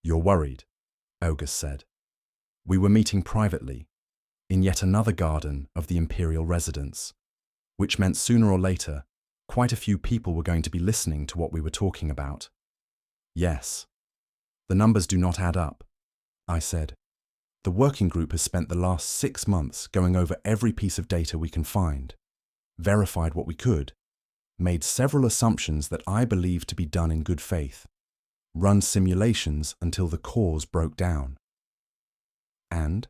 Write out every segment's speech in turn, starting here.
You're worried, August said. We were meeting privately, in yet another garden of the imperial residence, which meant sooner or later, quite a few people were going to be listening to what we were talking about. Yes. The numbers do not add up, I said. The working group has spent the last 6 months going over every piece of data we can find, verified what we could, made several assumptions that I believe to be done in good faith, run simulations until the cores broke down. And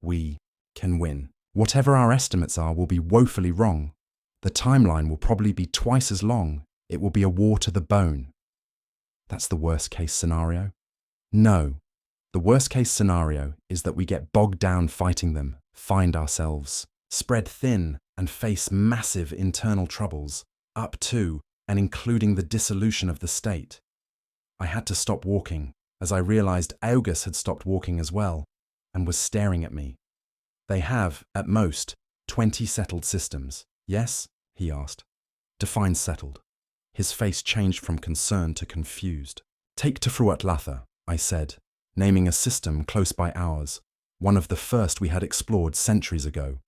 we can win. Whatever our estimates are will be woefully wrong. The timeline will probably be twice as long. It will be a war to the bone. That's the worst case scenario. No, the worst case scenario is that we get bogged down fighting them, find ourselves spread thin and face massive internal troubles, up to and including the dissolution of the state. I had to stop walking, as I realized August had stopped walking as well, and was staring at me. They have, at most, 20 settled systems. Yes? He asked. Define settled. His face changed from concern to confused. Take Tefruatlatha, I said, naming a system close by ours, one of the first we had explored centuries ago.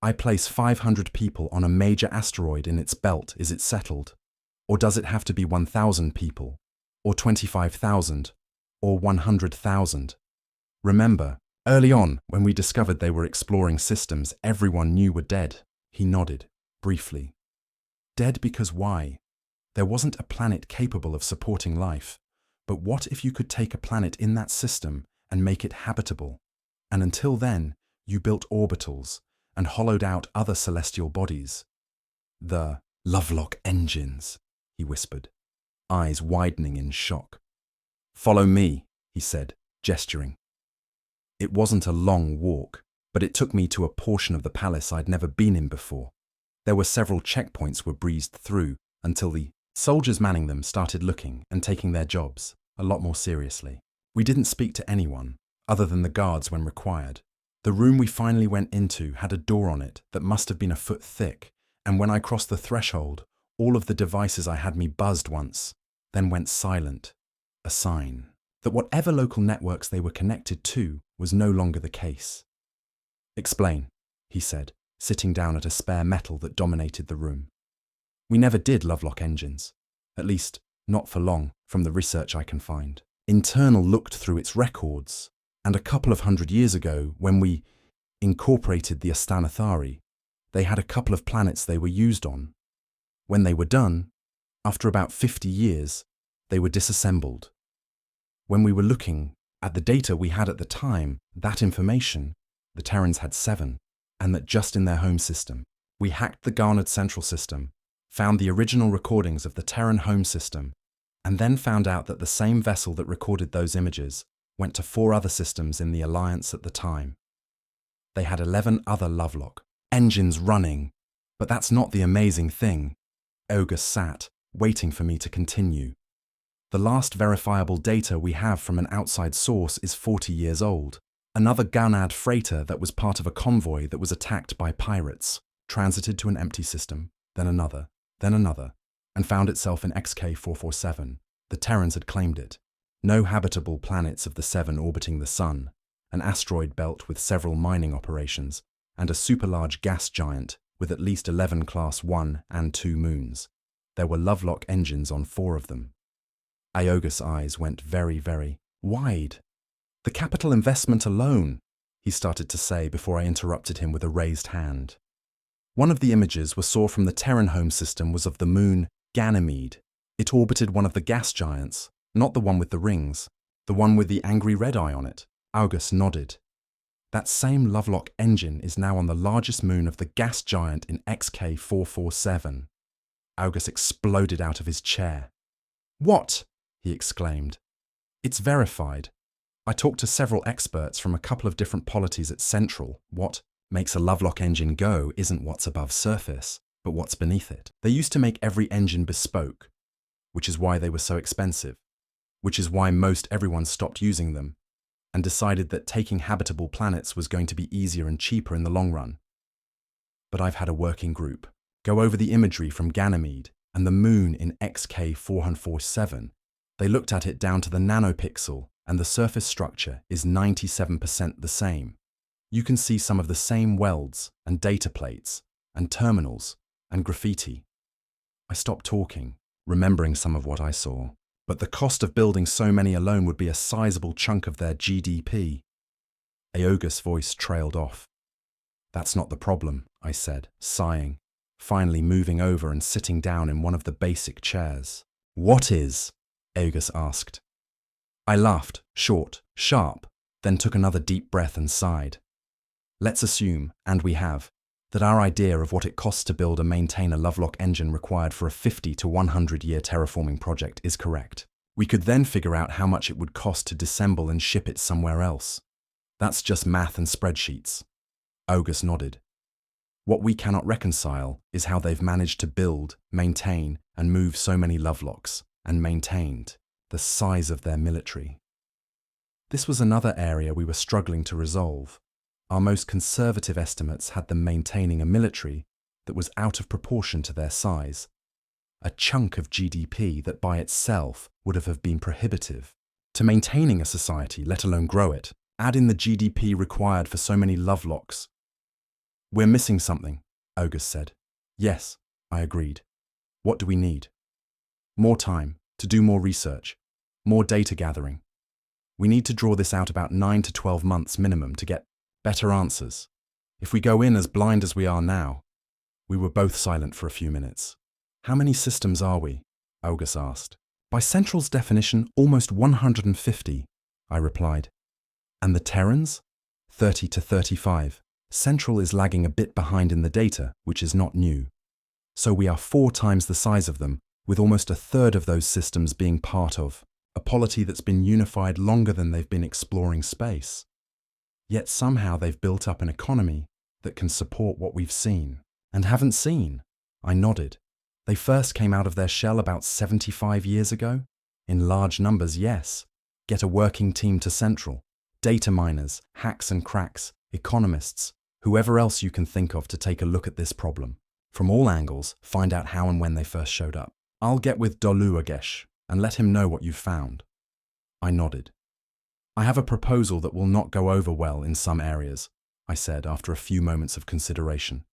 I place 500 people on a major asteroid in its belt. Is it settled? Or does it have to be 1,000 people? Or 25,000? Or 100,000? Remember, early on, when we discovered they were exploring systems everyone knew were dead. He nodded, briefly. Dead because why? There wasn't a planet capable of supporting life. But what if you could take a planet in that system and make it habitable? And until then, you built orbitals and hollowed out other celestial bodies. The Lovelock engines, he whispered, eyes widening in shock. Follow me, he said, gesturing. It wasn't a long walk, but it took me to a portion of the palace I'd never been in before. There were several checkpoints were breezed through until the soldiers manning them started looking and taking their jobs a lot more seriously. We didn't speak to anyone, other than the guards when required. The room we finally went into had a door on it that must have been a foot thick, and when I crossed the threshold, all of the devices I had me buzzed once, then went silent, a sign that whatever local networks they were connected to was no longer the case. Explain, he said, sitting down at a spare metal that dominated the room. We never did Lovelock engines, at least not for long, from the research I can find. Internal looked through its records, and a couple of 100 years ago, when we incorporated the Astanathari, they had a couple of planets they were used on. When they were done, after about 50 years, they were disassembled. When we were looking at the data we had at the time, that information, the Terrans had 7, and that just in their home system. We hacked the garnered central system, found the original recordings of the Terran home system, and then found out that the same vessel that recorded those images went to 4 other systems in the Alliance at the time. They had 11 other Lovelock engines running, but that's not the amazing thing. August sat, waiting for me to continue. The last verifiable data we have from an outside source is 40 years old. Another Gunad freighter that was part of a convoy that was attacked by pirates, transited to an empty system, then another, and found itself in XK447. The Terrans had claimed it. No habitable planets of the 7 orbiting the Sun, an asteroid belt with several mining operations, and a super-large gas giant with at least 11 Class 1 and 2 moons. There were Lovelock engines on 4 of them. Aogus's eyes went very, very wide. The capital investment alone, he started to say before I interrupted him with a raised hand. One of the images we saw from the Terran home system was of the moon Ganymede. It orbited one of the gas giants, not the one with the rings, the one with the angry red eye on it. August nodded. That same Lovelock engine is now on the largest moon of the gas giant in XK447. August exploded out of his chair. What? He exclaimed. It's verified. I talked to several experts from a couple of different polities at Central. What makes a Lovelock engine go isn't what's above surface, but what's beneath it. They used to make every engine bespoke, which is why they were so expensive, which is why most everyone stopped using them, and decided that taking habitable planets was going to be easier and cheaper in the long run. But I've had a working group go over the imagery from Ganymede and the moon in XK447 They looked at it down to the nanopixel, and the surface structure is 97% the same. You can see some of the same welds and data plates and terminals and graffiti. I stopped talking, remembering some of what I saw. But the cost of building so many alone would be a sizable chunk of their GDP. Aoga's voice trailed off. That's not the problem, I said, sighing, finally moving over and sitting down in one of the basic chairs. What is? Aoga asked. I laughed, short, sharp, then took another deep breath and sighed. Let's assume, and we have, that our idea of what it costs to build and maintain a Lovelock engine required for a 50 to 100-year terraforming project is correct. We could then figure out how much it would cost to disassemble and ship it somewhere else. That's just math and spreadsheets. Aoga nodded. What we cannot reconcile is how they've managed to build, maintain, and move so many Lovelocks, and maintained the size of their military. This was another area we were struggling to resolve. Our most conservative estimates had them maintaining a military that was out of proportion to their size, a chunk of GDP that by itself would have been prohibitive. To maintaining a society, let alone grow it, add in the GDP required for so many Lovelocks. We're missing something, Aoga said. Yes, I agreed. What do we need? More time, to do more research, more data gathering. We need to draw this out about 9 to 12 months minimum to get better answers. If we go in as blind as we are now. We were both silent for a few minutes. How many systems are we? Aoga asked. By Central's definition, almost 150, I replied. And the Terrans? 30 to 35. Central is lagging a bit behind in the data, which is not new. So we are 4 times the size of them, with almost a third of those systems being part of a polity that's been unified longer than they've been exploring space. Yet somehow they've built up an economy that can support what we've seen. And haven't seen. I nodded. They first came out of their shell about 75 years ago? In large numbers, yes. Get a working team to Central. Data miners, hacks and cracks, economists, whoever else you can think of to take a look at this problem. From all angles, find out how and when they first showed up. I'll get with Doluagesh and let him know what you've found. I nodded. I have a proposal that will not go over well in some areas, I said after a few moments of consideration.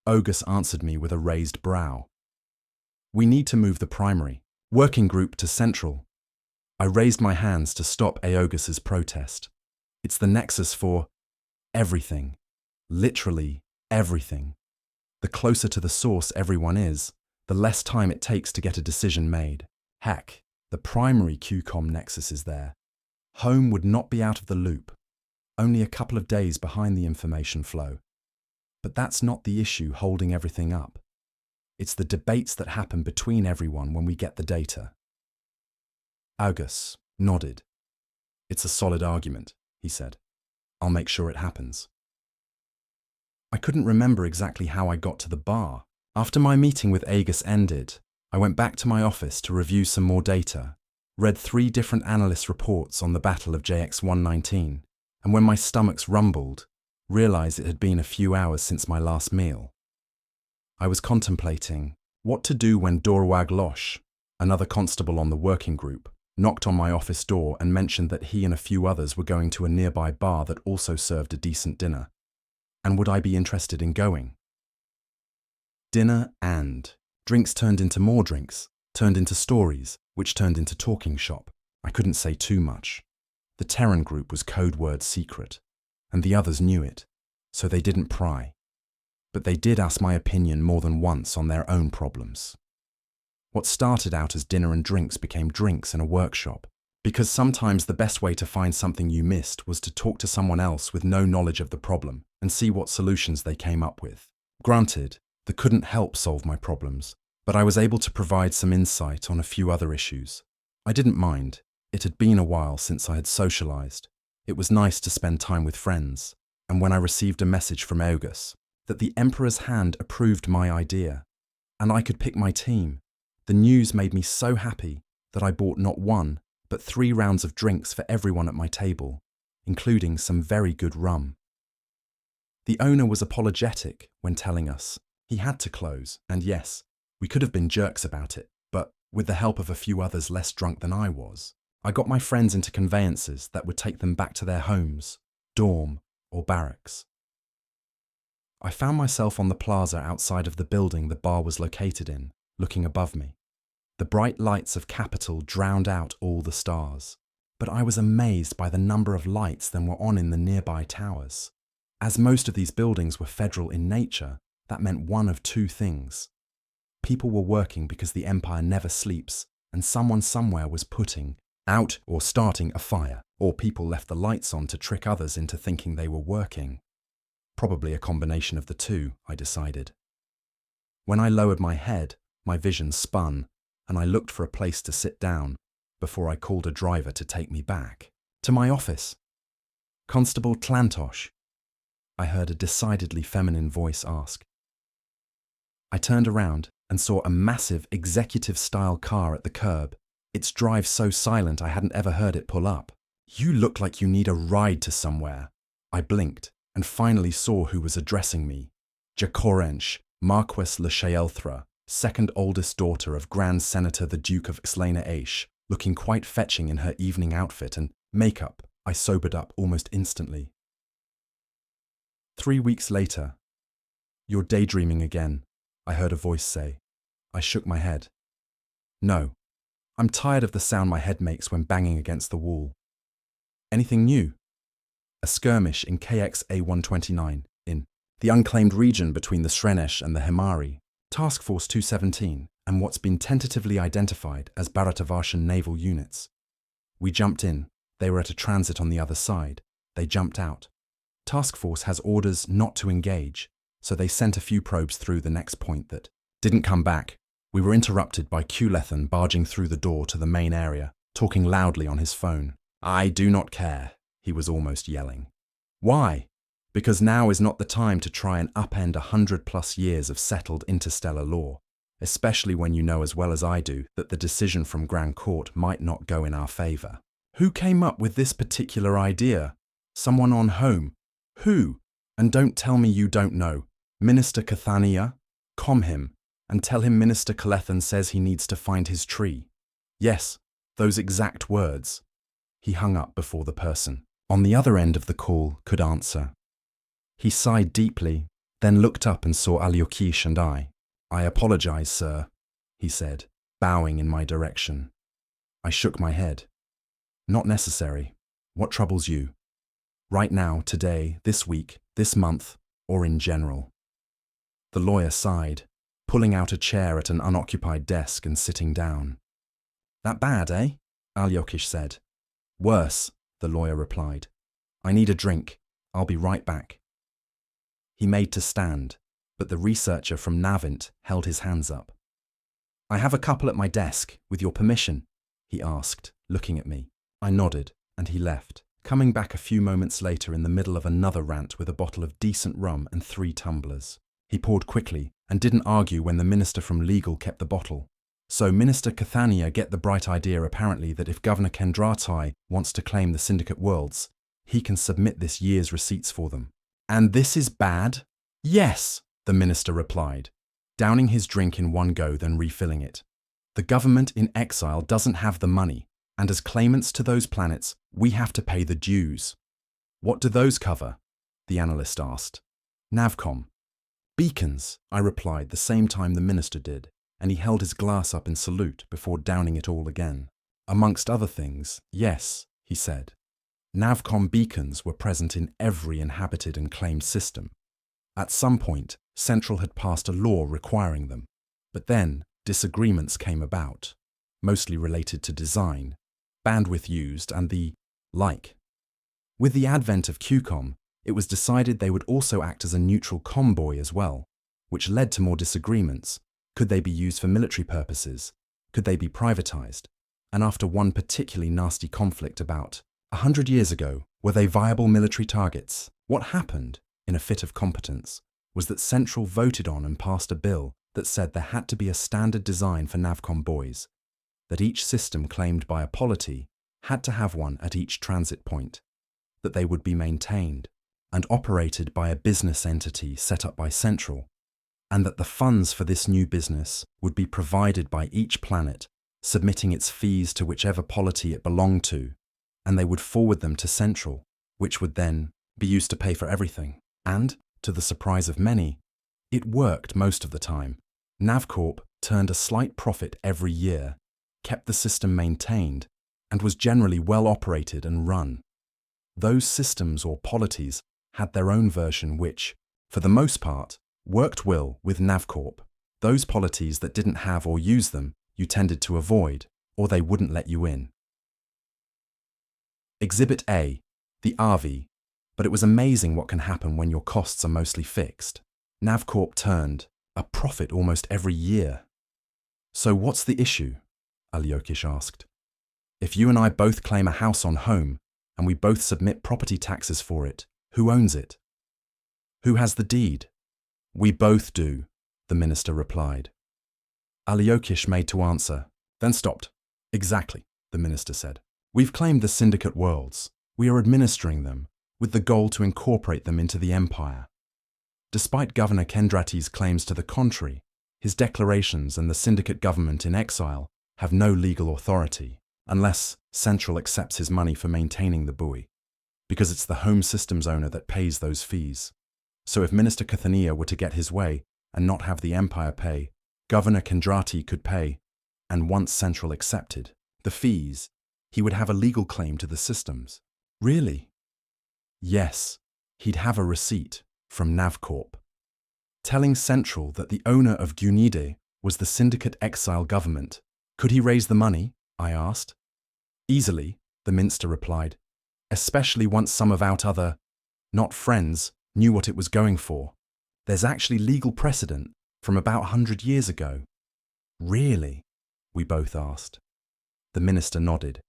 Aoga answered me with a raised brow. We need to move the primary working group to Central. I raised my hands to stop Aoga's protest. It's the nexus for everything. Literally everything. The closer to the source everyone is, the less time it takes to get a decision made. Heck, the primary QCOM nexus is there. Home would not be out of the loop, only a couple of days behind the information flow. But that's not the issue holding everything up. It's the debates that happen between everyone when we get the data. Aoga nodded. It's a solid argument, he said. I'll make sure it happens. I couldn't remember exactly how I got to the bar. After my meeting with Aoga ended, I went back to my office to review some more data, read 3 different analyst reports on the Battle of JX-119, and when my stomachs rumbled, realized it had been a few hours since my last meal. I was contemplating what to do when Dorwag Losh, another constable on the working group, knocked on my office door and mentioned that he and a few others were going to a nearby bar that also served a decent dinner. And would I be interested in going? Dinner and drinks turned into more drinks, turned into stories, which turned into talking shop. I couldn't say too much. The Terran group was code word secret, and the others knew it, so they didn't pry. But they did ask my opinion more than once on their own problems. What started out as dinner and drinks became drinks and a workshop, because sometimes the best way to find something you missed was to talk to someone else with no knowledge of the problem and see what solutions they came up with. Granted, they couldn't help solve my problems, but I was able to provide some insight on a few other issues. I didn't mind. It had been a while since I had socialized. It was nice to spend time with friends, and when I received a message from Aoga that the Emperor's hand approved my idea, and I could pick my team, the news made me so happy that I bought not 1, but 3 rounds of drinks for everyone at my table, including some very good rum. The owner was apologetic when telling us he had to close, and yes, we could have been jerks about it, but With the help of a few others less drunk than I was, I got my friends into conveyances that would take them back to their homes, dorm, or barracks. I found myself on the plaza outside of the building the bar was located in, looking above me. The bright lights of Capitol drowned out all the stars, but I was amazed by the number of lights that were on in the nearby towers. As most of these buildings were federal in nature, that meant one of two things. People were working because the Empire never sleeps, and someone somewhere was putting out or starting a fire, or people left the lights on to trick others into thinking they were working. Probably a combination of the two, I decided. When I lowered my head, my vision spun, and I looked for a place to sit down before I called a driver to take me back to my office. "Constable Tlantosh," I heard a decidedly feminine voice ask. I turned around and saw a massive executive-style car at the curb, its drive so silent I hadn't ever heard it pull up. "You look like you need a ride to somewhere." I blinked and finally saw who was addressing me. Jacorench, Marquess Le Chaelthra, second oldest daughter of Grand Senator the Duke of Xlena Aish, looking quite fetching in her evening outfit and makeup. I sobered up almost instantly. 3 weeks later. "You're daydreaming again," I heard a voice say. I shook my head. "No, I'm tired of the sound my head makes when banging against the wall." "Anything new?" "A skirmish in KXA-129, in the unclaimed region between the Srenesh and the Hemari, Task Force 217, and what's been tentatively identified as Bharatavarshan naval units. We jumped in. They were at a transit on the other side. They jumped out. Task Force has orders not to engage, so they sent a few probes through the next point that didn't come back." We were interrupted by Kulethan barging through the door to the main area, talking loudly on his phone. "I do not care," he was almost yelling. "Why?" "Because now is not the time to try and upend 100+ years of settled interstellar law, especially when you know as well as I do that the decision from Grand Court might not go in our favor." "Who came up with this particular idea? Someone on home? Who? And don't tell me you don't know. Minister Cathania? Calm him, and tell him Minister Kulethan says he needs to find his tree." "Yes, those exact words." He hung up before the person on the other end of the call could answer. He sighed deeply, then looked up and saw Alyoshish and I. "I apologize, sir," he said, bowing in my direction. I shook my head. "Not necessary. What troubles you? Right now, today, this week, this month, or in general?" The lawyer sighed, pulling out a chair at an unoccupied desk and sitting down. "That bad, eh?" Alyoshish said. "Worse," the lawyer replied. "I need a drink. I'll be right back." He made to stand, but the researcher from Navint held his hands up. "I have a couple at my desk, with your permission," he asked, looking at me. I nodded, and he left, coming back a few moments later in the middle of another rant with a bottle of decent rum and 3 tumblers. He poured quickly and didn't argue when the minister from legal kept the bottle. So Minister Cathania get the bright idea apparently that if Governor Kendratai wants to claim the Syndicate worlds, he can submit this year's receipts for them. "And this is bad?" "Yes," the minister replied, downing his drink in one go then refilling it. "The government in exile doesn't have the money, and as claimants to those planets, we have to pay the dues." "What do those cover?" the analyst asked. "Navcom." "Beacons," I replied the same time the minister did, and he held his glass up in salute before downing it all again. "Amongst other things, yes," he said. Navcom beacons were present in every inhabited and claimed system. At some point, Central had passed a law requiring them, but then disagreements came about, mostly related to design, bandwidth used, and the like. With the advent of QCOM, it was decided they would also act as a neutral comboy as well, which led to more disagreements. Could they be used for military purposes? Could they be privatized? And after one particularly nasty conflict about 100 years ago, were they viable military targets? What happened, in a fit of competence, was that Central voted on and passed a bill that said there had to be a standard design for Navcom buoys, that each system claimed by a polity had to have one at each transit point, that they would be maintained and operated by a business entity set up by Central, and that the funds for this new business would be provided by each planet submitting its fees to whichever polity it belonged to, and they would forward them to Central, which would then be used to pay for everything. And, to the surprise of many, it worked most of the time. NavCorp turned a slight profit every year, kept the system maintained, and was generally well operated and run. Those systems or polities had their own version which, for the most part, worked well with NavCorp. Those polities that didn't have or use them, you tended to avoid, or they wouldn't let you in. Exhibit A, the RV. But it was amazing what can happen when your costs are mostly fixed. NavCorp turned a profit almost every year. So what's the issue? Alyokhish asked. If you and I both claim a house on home, and we both submit property taxes for it, who owns it? Who has the deed? We both do, the minister replied. Alyokhish made to answer, then stopped. Exactly, the minister said. We've claimed the syndicate worlds. We are administering them, with the goal to incorporate them into the empire. Despite Governor Kendrati's claims to the contrary, his declarations and the syndicate government in exile have no legal authority, unless Central accepts his money for maintaining the buoy, because it's the home systems owner that pays those fees. So if Minister Cathania were to get his way and not have the empire pay, Governor Kendrati could pay, and once Central accepted the fees, he would have a legal claim to the systems. Really? Yes, he'd have a receipt from NavCorp, telling Central that the owner of Gunide was the syndicate exile government. Could he raise the money? I asked. Easily, the minister replied, especially once some of our other, not friends, knew what it was going for. There's actually legal precedent from about 100 years ago. Really? We both asked. The minister nodded.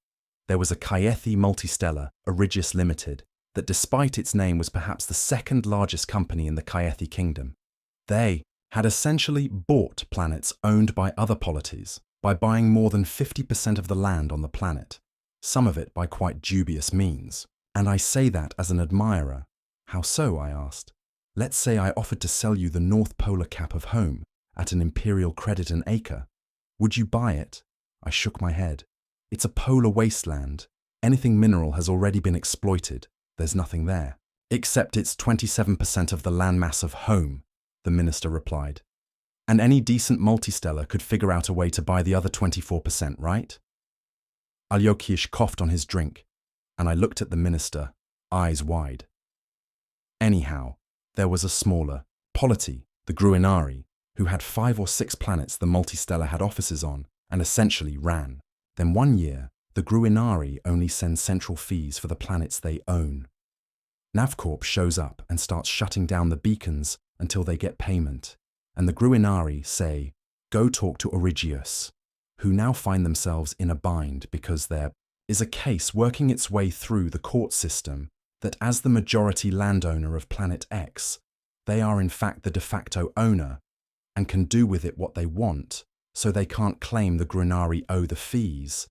There was a Kayethi Multistellar, Aurigius Limited, that despite its name was perhaps the second largest company in the Kayethi kingdom. They had essentially bought planets owned by other polities by buying more than 50% of the land on the planet, some of it by quite dubious means. And I say that as an admirer. How so? I asked. Let's say I offered to sell you the North Polar cap of home at an imperial credit an acre. Would you buy it? I shook my head. It's a polar wasteland. Anything mineral has already been exploited. There's nothing there. Except it's 27% of the landmass of home, the minister replied. And any decent multistellar could figure out a way to buy the other 24%, right? Alyokhish coughed on his drink, and I looked at the minister, eyes wide. Anyhow, there was a smaller polity, the Gruinari, who had 5 or 6 planets the multistellar had offices on and essentially ran. Then one year, the Gruinari only send Central fees for the planets they own. NavCorp shows up and starts shutting down the beacons until they get payment, and the Gruinari say, go talk to Aurigius, who now find themselves in a bind because there is a case working its way through the court system that as the majority landowner of Planet X, they are in fact the de facto owner and can do with it what they want, so they can't claim the Gruinari owe the fees.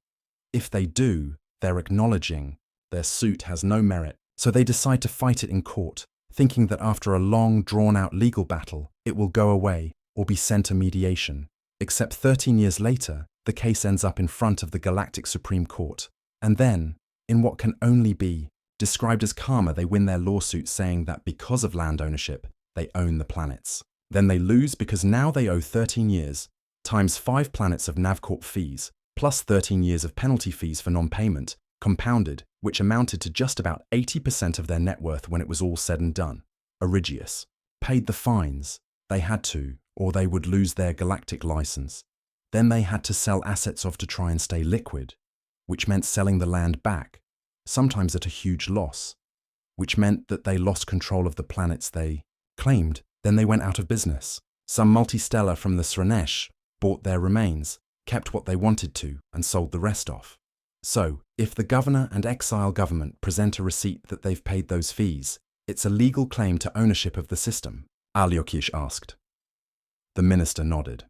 If they do, they're acknowledging their suit has no merit, so they decide to fight it in court, thinking that after a long, drawn-out legal battle, it will go away or be sent to mediation. Except 13 years later, the case ends up in front of the Galactic Supreme Court, and then, in what can only be described as karma, they win their lawsuit saying that because of land ownership, they own the planets. Then they lose because now they owe 13 years, times 5 planets of NavCorp fees, plus 13 years of penalty fees for non-payment, compounded, which amounted to just about 80% of their net worth when it was all said and done. Aurigius paid the fines. They had to, or they would lose their galactic license. Then they had to sell assets off to try and stay liquid, which meant selling the land back, sometimes at a huge loss, which meant that they lost control of the planets they claimed. Then they went out of business. Some multistellar from the Sranesh bought their remains, kept what they wanted to, and sold the rest off. So, if the governor and exile government present a receipt that they've paid those fees, it's a legal claim to ownership of the system, Alyokhish asked. The minister nodded.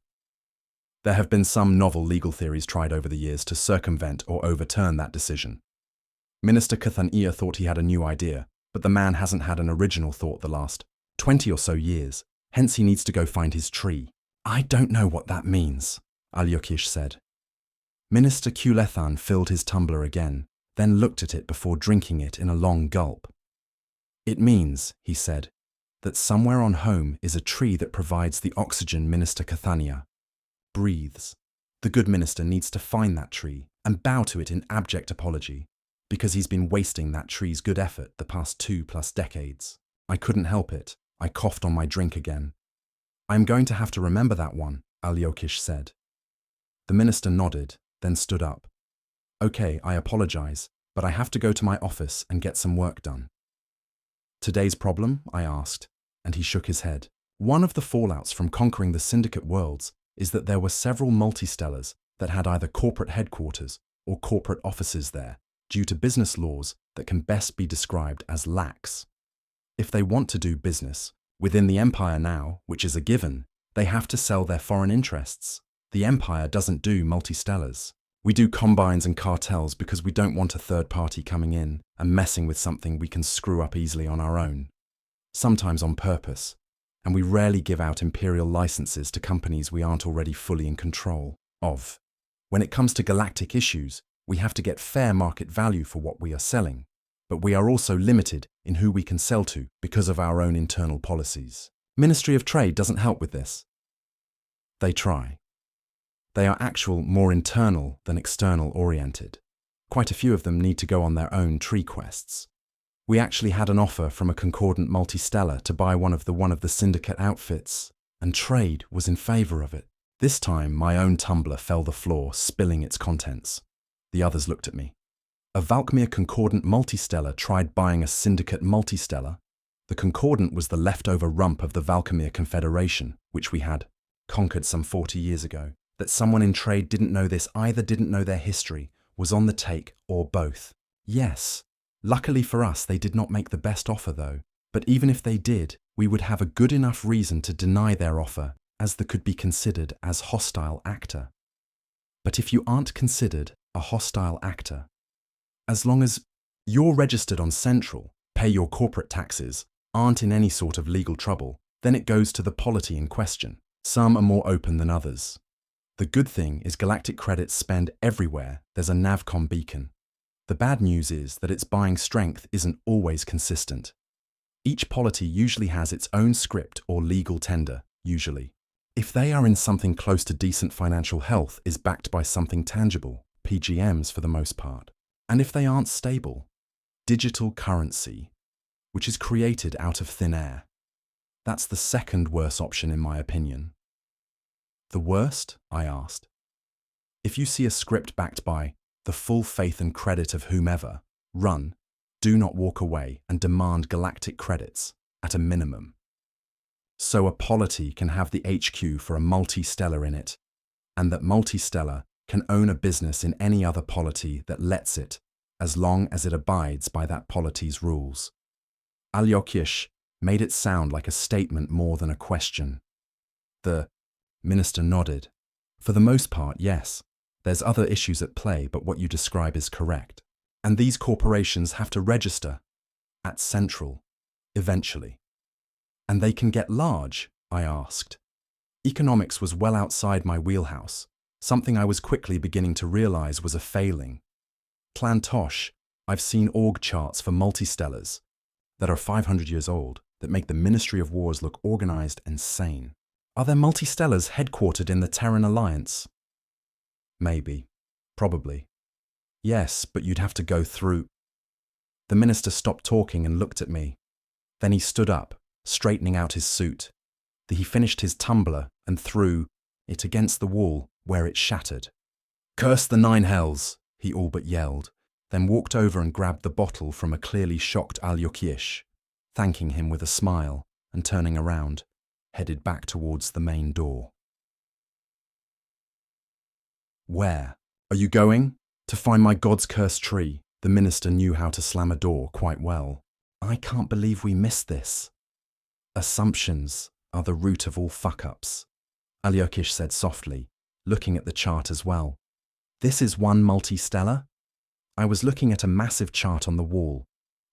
There have been some novel legal theories tried over the years to circumvent or overturn that decision. Minister Cathania thought he had a new idea, but the man hasn't had an original thought the last 20 or so years, hence he needs to go find his tree. I don't know what that means, Alyokhish said. Minister Kulethan filled his tumbler again, then looked at it before drinking it in a long gulp. It means, he said, that somewhere on home is a tree that provides the oxygen Minister Cathania breathes. The good minister needs to find that tree and bow to it in abject apology, because he's been wasting that tree's good effort the past 2+ decades. I couldn't help it. I coughed on my drink again. I'm going to have to remember that one, Alyosha said. The minister nodded, then stood up. Okay, I apologize, but I have to go to my office and get some work done. Today's problem? I asked, and he shook his head. One of the fallouts from conquering the syndicate worlds is that there were several multistellars that had either corporate headquarters or corporate offices there, due to business laws that can best be described as lax. If they want to do business within the Empire now, which is a given, they have to sell their foreign interests. The Empire doesn't do multistellars. We do combines and cartels because we don't want a third party coming in and messing with something we can screw up easily on our own, sometimes on purpose, and we rarely give out imperial licenses to companies we aren't already fully in control of. When it comes to galactic issues, we have to get fair market value for what we are selling, but we are also limited in who we can sell to because of our own internal policies. Ministry of Trade doesn't help with this. They try. They are more internal than external oriented. Quite a few of them need to go on their own tree quests. We actually had an offer from a concordant multistellar to buy one of the syndicate outfits, and Trade was in favor of it. This time, my own tumbler fell the floor, spilling its contents. The others looked at me. A Valkmir concordant multistellar tried buying a syndicate multistellar. The concordant was the leftover rump of the Valkmir Confederation, which we had conquered some 40 years ago. That someone in Trade didn't know this, either didn't know their history, was on the take, or both. Yes. Luckily for us, they did not make the best offer though. But even if they did, we would have a good enough reason to deny their offer, as they could be considered as hostile actor. But if you aren't considered a hostile actor, as long as you're registered on Central, pay your corporate taxes, aren't in any sort of legal trouble, then it goes to the polity in question. Some are more open than others. The good thing is galactic credits spend everywhere there's a Navcom beacon. The bad news is that its buying strength isn't always consistent. Each polity usually has its own script or legal tender, usually. If they are in something close to decent financial health is backed by something tangible, PGMs for the most part. And if they aren't stable, digital currency, which is created out of thin air. That's the second worst option in my opinion. The worst? I asked. If you see a script backed by the full faith and credit of whomever, run, do not walk away and demand galactic credits at a minimum. So a polity can have the HQ for a multistellar in it, and that multistellar can own a business in any other polity that lets it, as long as it abides by that polity's rules. Alyosha made it sound like a statement more than a question. The minister nodded. For the most part, yes. There's other issues at play, but what you describe is correct. And these corporations have to register at Central, eventually. And they can get large, I asked. Economics was well outside my wheelhouse, something I was quickly beginning to realize was a failing. Clan Tosh, I've seen org charts for multistellars that are 500 years old that make the Ministry of Wars look organized and sane. Are there multistellars headquartered in the Terran Alliance? Maybe. Probably. Yes, but you'd have to go through. The minister stopped talking and looked at me. Then he stood up, straightening out his suit. He finished his tumbler and threw it against the wall, where it shattered. "Curse the nine hells!" he all but yelled, then walked over and grabbed the bottle from a clearly shocked Alyosha, thanking him with a smile and turning around, headed back towards the main door. "Where are you going?" "To find my God's cursed tree." The minister knew how to slam a door quite well. "I can't believe we missed this." "Assumptions are the root of all fuck-ups," Alyosha said softly, looking at the chart as well. "This is one multistellar?" I was looking at a massive chart on the wall.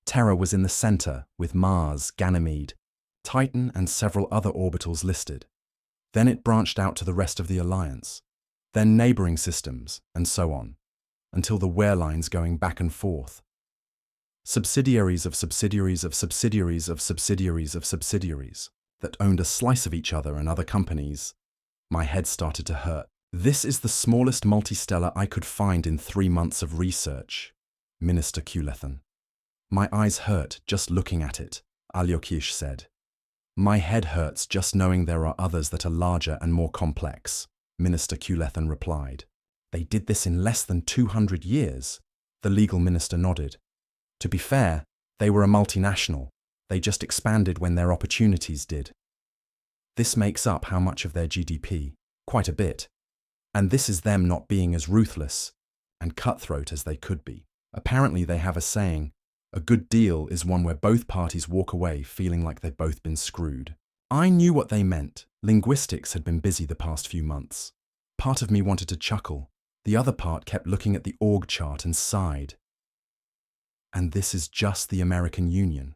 Terra was in the center, with Mars, Ganymede, Titan and several other orbitals listed. Then it branched out to the rest of the Alliance. then neighboring systems, and so on, until the wear lines going back and forth. Subsidiaries of subsidiaries of subsidiaries of subsidiaries of subsidiaries that owned a slice of each other and other companies. My head started to hurt. This is the smallest multistellar I could find in 3 months of research, Minister Kulethan. My eyes hurt just looking at it, Alyokhish said. My head hurts just knowing there are others that are larger and more complex, Minister Kulethan replied. They did this in less than 200 years, the legal minister nodded. To be fair, they were a multinational. They just expanded when their opportunities did. This makes up how much of their GDP? Quite a bit. And this is them not being as ruthless and cutthroat as they could be. Apparently they have a saying, a good deal is one where both parties walk away feeling like they've both been screwed. I knew what they meant. Linguistics had been busy the past few months. Part of me wanted to chuckle. The other part kept looking at the org chart and sighed. And this is just the American Union.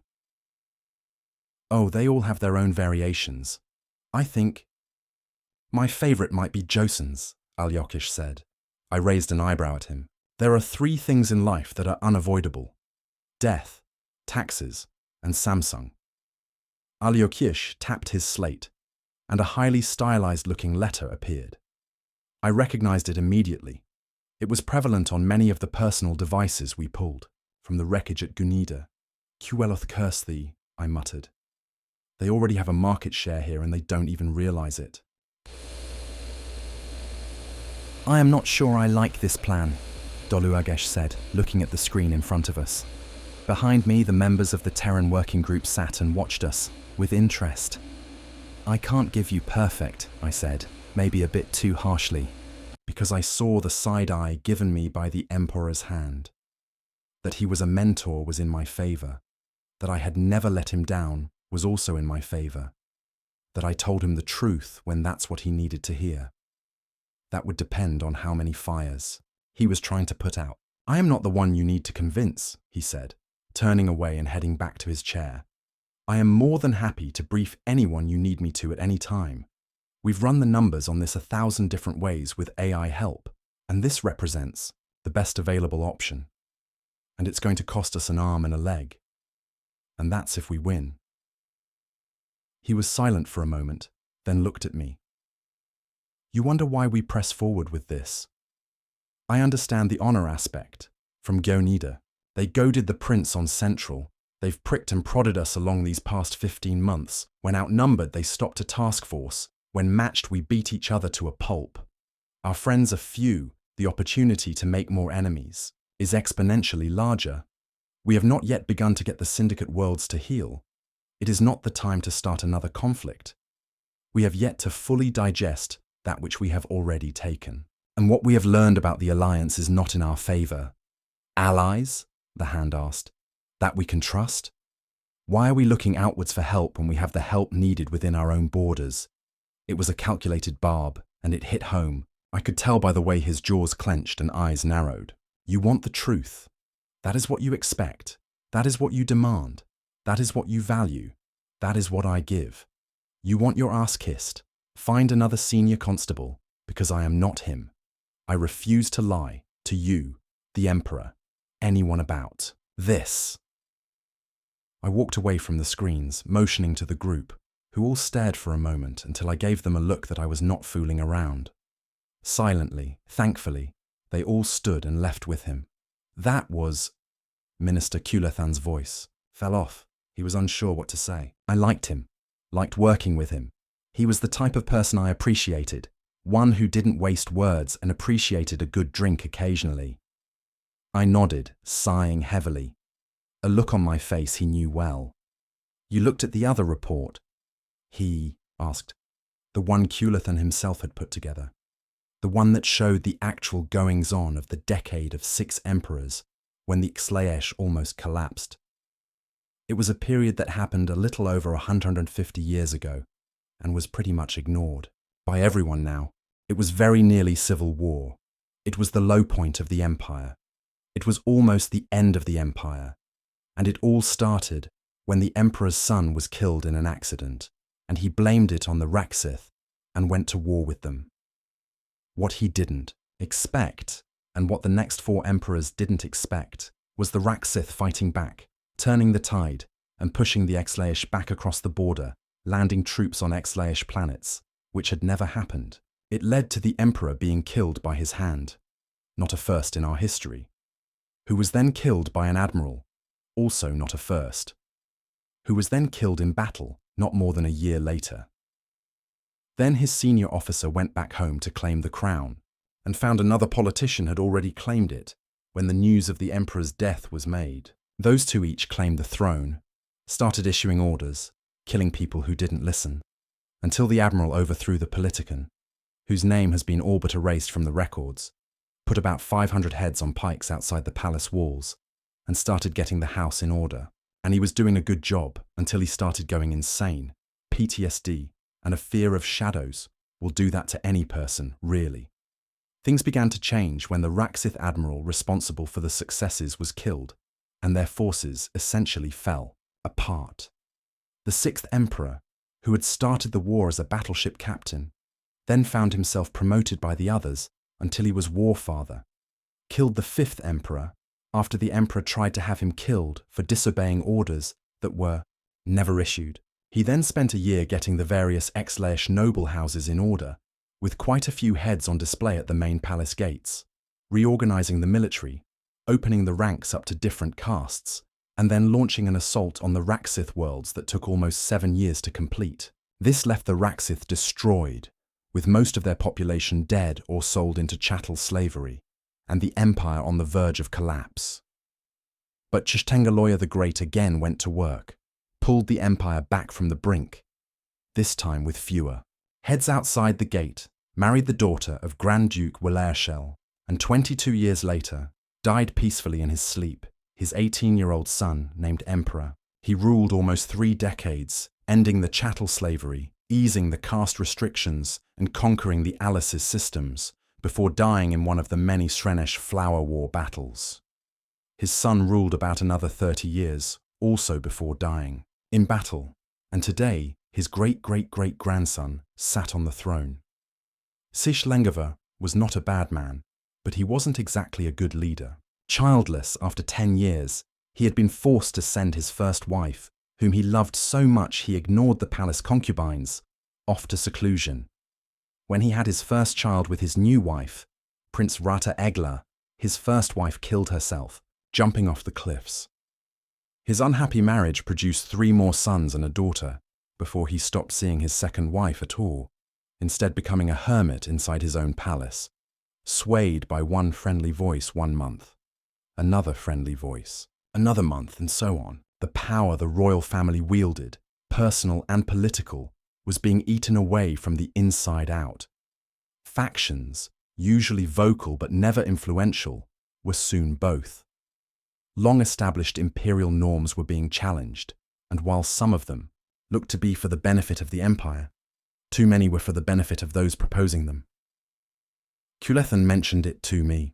Oh, they all have their own variations. I think my favorite might be Joseph's, Alyokhish said. I raised an eyebrow at him. There are 3 things in life that are unavoidable: death, taxes, and Samsung. Alyokhish tapped his slate, and a highly stylized-looking letter appeared. I recognized it immediately. It was prevalent on many of the personal devices we pulled from the wreckage at Gunida. Cueloth curse thee, I muttered. They already have a market share here and they don't even realize it. I am not sure I like this plan, Doluagesh said, looking at the screen in front of us. Behind me, the members of the Terran working group sat and watched us, with interest. I can't give you perfect, I said, maybe a bit too harshly, because I saw the side eye given me by the Emperor's hand. That he was a mentor was in my favor. That I had never let him down was also in my favor. That I told him the truth when that's what he needed to hear. That would depend on how many fires he was trying to put out. I am not the one you need to convince, he said, turning away and heading back to his chair. I am more than happy to brief anyone you need me to at any time. We've run the numbers on this 1,000 different ways with AI help, and this represents the best available option. And it's going to cost us an arm and a leg. And that's if we win. He was silent for a moment, then looked at me. You wonder why we press forward with this? I understand the honor aspect. From Gonida, they goaded the prince on Central. They've pricked and prodded us along these past 15 months. When outnumbered, they stopped a task force. When matched, we beat each other to a pulp. Our friends are few. The opportunity to make more enemies is exponentially larger. We have not yet begun to get the syndicate worlds to heal. It is not the time to start another conflict. We have yet to fully digest that which we have already taken. And what we have learned about the Alliance is not in our favor. Allies? The Hand asked. That we can trust? Why are we looking outwards for help when we have the help needed within our own borders? It was a calculated barb, and it hit home. I could tell by the way his jaws clenched and eyes narrowed. You want the truth. That is what you expect. That is what you demand. That is what you value. That is what I give. You want your ass kissed. Find another senior constable, because I am not him. I refuse to lie to you, the Emperor, anyone about this. I walked away from the screens, motioning to the group, who all stared for a moment until I gave them a look that I was not fooling around. Silently, thankfully, they all stood and left with him. That was... Minister Kulethan's voice fell off. He was unsure what to say. I liked him, liked working with him. He was the type of person I appreciated, one who didn't waste words and appreciated a good drink occasionally. I nodded, sighing heavily. A look on my face he knew well. You looked at the other report? He asked. The one Kulethan himself had put together. The one that showed the actual goings-on of the decade of 6 emperors when the Xlaesh almost collapsed. It was a period that happened a little over 150 years ago and was pretty much ignored by everyone now. It was very nearly civil war. It was the low point of the empire. It was almost the end of the empire. And it all started when the emperor's son was killed in an accident, and he blamed it on the Raksith and went to war with them. What he didn't expect, and what the next four emperors didn't expect, was the Raksith fighting back, turning the tide, and pushing the Exlaish back across the border, landing troops on Exlaish planets, which had never happened. It led to the emperor being killed by his hand, not a first in our history, who was then killed by an admiral, also not a first, who was then killed in battle not more than a year later. Then his senior officer went back home to claim the crown, and found another politician had already claimed it when the news of the emperor's death was made. Those two each claimed the throne, started issuing orders, killing people who didn't listen, until the admiral overthrew the politician, whose name has been all but erased from the records, put about 500 heads on pikes outside the palace walls, and started getting the house in order. And he was doing a good job until he started going insane. PTSD and a fear of shadows will do that to any person, really. Things began to change when the Raksith admiral responsible for the successes was killed, and their forces essentially fell apart. The sixth emperor, who had started the war as a battleship captain, then found himself promoted by the others until he was warfather, killed the fifth emperor after the emperor tried to have him killed for disobeying orders that were never issued. He then spent a year getting the various Exlaish noble houses in order, with quite a few heads on display at the main palace gates, reorganizing the military, opening the ranks up to different castes, and then launching an assault on the Raksith worlds that took almost 7 years to complete. This left the Raksith destroyed, with most of their population dead or sold into chattel slavery, and the empire on the verge of collapse. But Chishtengeloya the Great again went to work, pulled the empire back from the brink, this time with fewer heads outside the gate, married the daughter of Grand Duke Walaershel, and 22 years later, died peacefully in his sleep, his 18-year-old son named Emperor. He ruled almost 3 decades, ending the chattel slavery, easing the caste restrictions, and conquering the Alice's systems, before dying in one of the many Srenesh Flower War battles. His son ruled about another 30 years, also before dying, in battle, and today his great-great-great-grandson sat on the throne. Sish Lengava was not a bad man, but he wasn't exactly a good leader. Childless after 10 years, he had been forced to send his first wife, whom he loved so much he ignored the palace concubines, off to seclusion. When he had his first child with his new wife, Prince Rata Egla, his first wife killed herself, jumping off the cliffs. His unhappy marriage produced 3 more sons and a daughter, before he stopped seeing his second wife at all, instead becoming a hermit inside his own palace, swayed by one friendly voice 1 month, another friendly voice, another month, and so on. The power the royal family wielded, personal and political, was being eaten away from the inside out. Factions, usually vocal but never influential, were soon both. Long-established imperial norms were being challenged, and while some of them looked to be for the benefit of the empire, too many were for the benefit of those proposing them. Culethan mentioned it to me.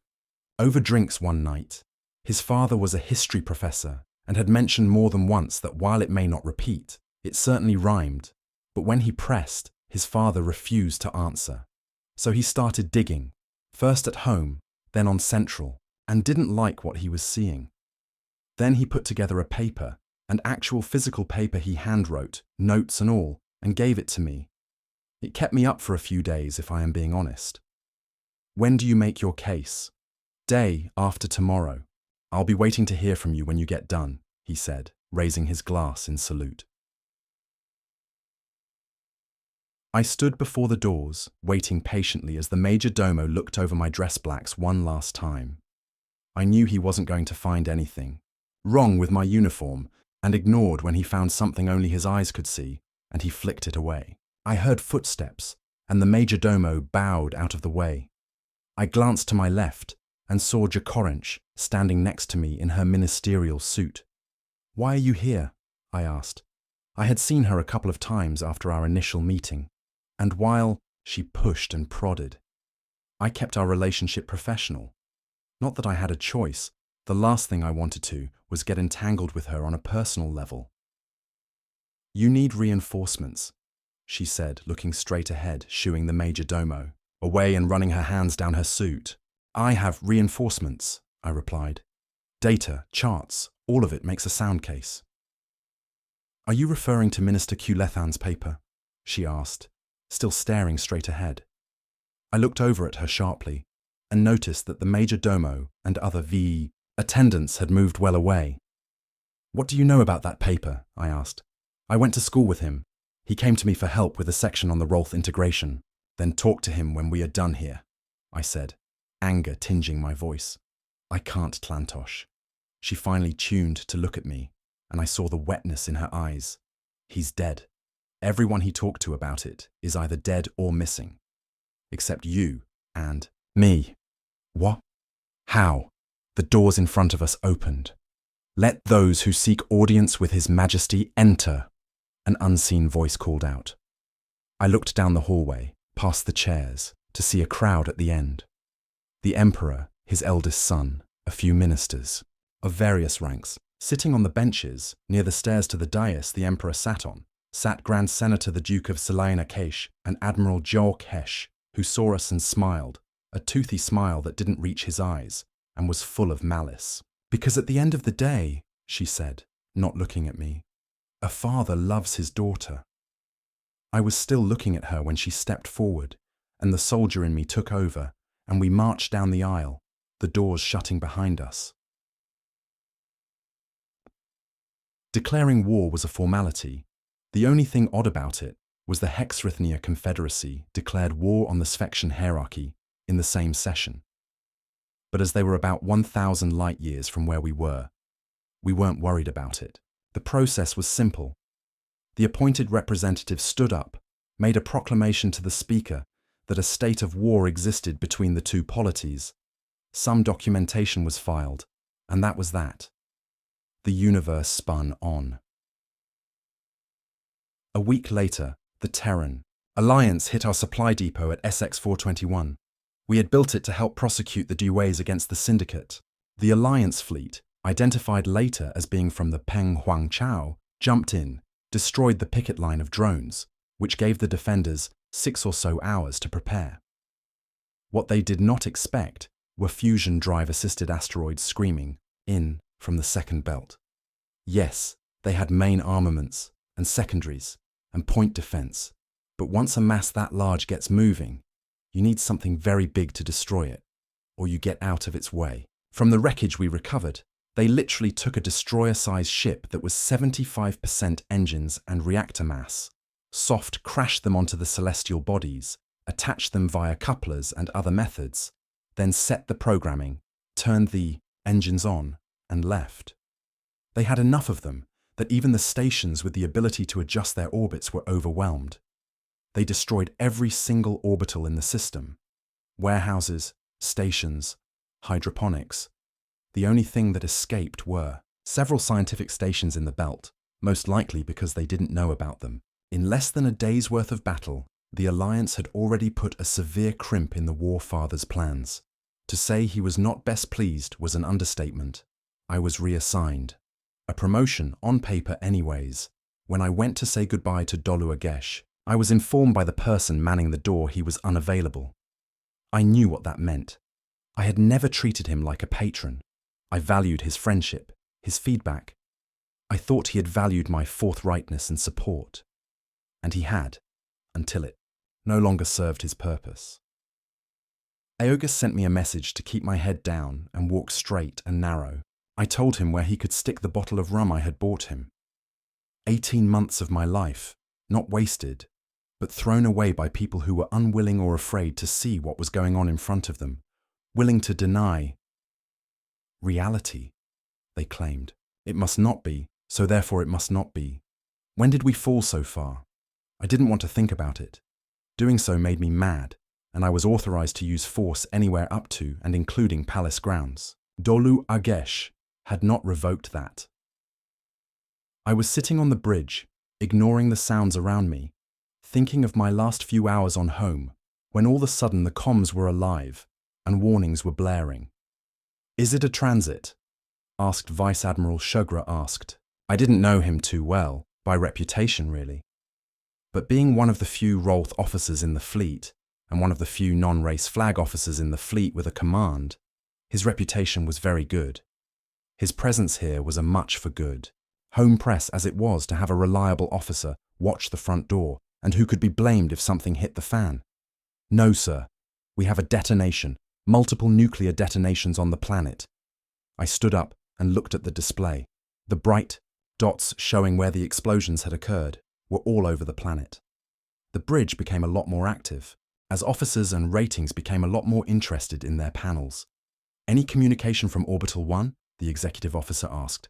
Over drinks one night, his father was a history professor and had mentioned more than once that while it may not repeat, it certainly rhymed, but when he pressed, his father refused to answer. So he started digging, first at home, then on Central, and didn't like what he was seeing. Then he put together a paper, an actual physical paper he handwrote, notes and all, and gave it to me. It kept me up for a few days, if I am being honest. When do you make your case? Day after tomorrow. I'll be waiting to hear from you when you get done, he said, raising his glass in salute. I stood before the doors, waiting patiently as the major domo looked over my dress blacks one last time. I knew he wasn't going to find anything wrong with my uniform, and ignored when he found something only his eyes could see, and he flicked it away. I heard footsteps, and the major domo bowed out of the way. I glanced to my left and saw Jacorench standing next to me in her ministerial suit. "Why are you here?" I asked. I had seen her a couple of times after our initial meeting, and while she pushed and prodded, I kept our relationship professional. Not that I had a choice. The last thing I wanted to was get entangled with her on a personal level. "You need reinforcements," she said, looking straight ahead, shooing the major domo. away and running her hands down her suit. I have reinforcements, I replied. Data, charts, all of it makes a sound case. Are you referring to Minister Culethan's paper? She asked, still staring straight ahead. I looked over at her sharply and noticed that the major domo and other VE attendants had moved well away. What do you know about that paper? I asked. I went to school with him. He came to me for help with a section on the Rolth integration, then talked to him when we are done here, I said, anger tinging my voice. I can't, Tlantosh. She finally tuned to look at me, and I saw the wetness in her eyes. He's dead. Everyone he talked to about it is either dead or missing. Except you and me. What? How? The doors in front of us opened. Let those who seek audience with His Majesty enter, an unseen voice called out. I looked down the hallway, past the chairs, to see a crowd at the end. The Emperor, his eldest son, a few ministers, of various ranks. Sitting on the benches, near the stairs to the dais the Emperor sat on, sat Grand Senator the Duke of Selina Kesh and Admiral Joel Kesh, who saw us and smiled, a toothy smile that didn't reach his eyes, and was full of malice. Because at the end of the day, she said, not looking at me, a father loves his daughter. I was still looking at her when she stepped forward, and the soldier in me took over, and we marched down the aisle, the doors shutting behind us. Declaring war was a formality. The only thing odd about it was the Hexrithnia Confederacy declared war on the Sphexan hierarchy in the same session. But as they were about 1,000 light years from where we weren't worried about it. The process was simple. The appointed representative stood up, made a proclamation to the speaker that a state of war existed between the two polities. Some documentation was filed, and that was that. The universe spun on. A week later, the Terran Alliance hit our supply depot at SX-421. We had built it to help prosecute the Duways against the Syndicate. The Alliance fleet, identified later as being from the Peng Huang Chao, jumped in, destroyed the picket line of drones, which gave the defenders 6 or so hours to prepare. What they did not expect were fusion drive-assisted asteroids screaming in from the second belt. Yes, they had main armaments and secondaries and point defense, but once a mass that large gets moving, you need something very big to destroy it, or you get out of its way. From the wreckage we recovered, they literally took a destroyer-sized ship that was 75% engines and reactor mass, soft crashed them onto the celestial bodies, attached them via couplers and other methods, then set the programming, turned the engines on, and left. They had enough of them that even the stations with the ability to adjust their orbits were overwhelmed. They destroyed every single orbital in the system. Warehouses, stations, hydroponics. The only thing that escaped were several scientific stations in the belt, most likely because they didn't know about them. In less than a day's worth of battle, the Alliance had already put a severe crimp in the Warfather's plans. To say he was not best pleased was an understatement. I was reassigned. A promotion on paper anyways. When I went to say goodbye to Dolu Agesh, I was informed by the person manning the door he was unavailable. I knew what that meant. I had never treated him like a patron. I valued his friendship, his feedback. I thought he had valued my forthrightness and support. And he had, until it no longer served his purpose. Aogus sent me a message to keep my head down and walk straight and narrow. I told him where he could stick the bottle of rum I had bought him. 18 months of my life, not wasted, but thrown away by people who were unwilling or afraid to see what was going on in front of them, willing to deny reality, they claimed. It must not be, so therefore it must not be. When did we fall so far? I didn't want to think about it. Doing so made me mad, and I was authorized to use force anywhere up to and including palace grounds. Dolu Agesh had not revoked that. I was sitting on the bridge, ignoring the sounds around me, thinking of my last few hours on home, when all of a sudden the comms were alive and warnings were blaring. "Is it a transit?" asked Vice Admiral Shugra asked. I didn't know him too well, by reputation really. But being one of the few Rolth officers in the fleet, and one of the few non-race flag officers in the fleet with a command, his reputation was very good. His presence here was a much for good. Home press as it was to have a reliable officer watch the front door, and who could be blamed if something hit the fan. No, sir. We have a detonation, multiple nuclear detonations on the planet. I stood up and looked at the display. The bright dots showing where the explosions had occurred were all over the planet. The bridge became a lot more active, as officers and ratings became a lot more interested in their panels. Any communication from Orbital 1? The executive officer asked.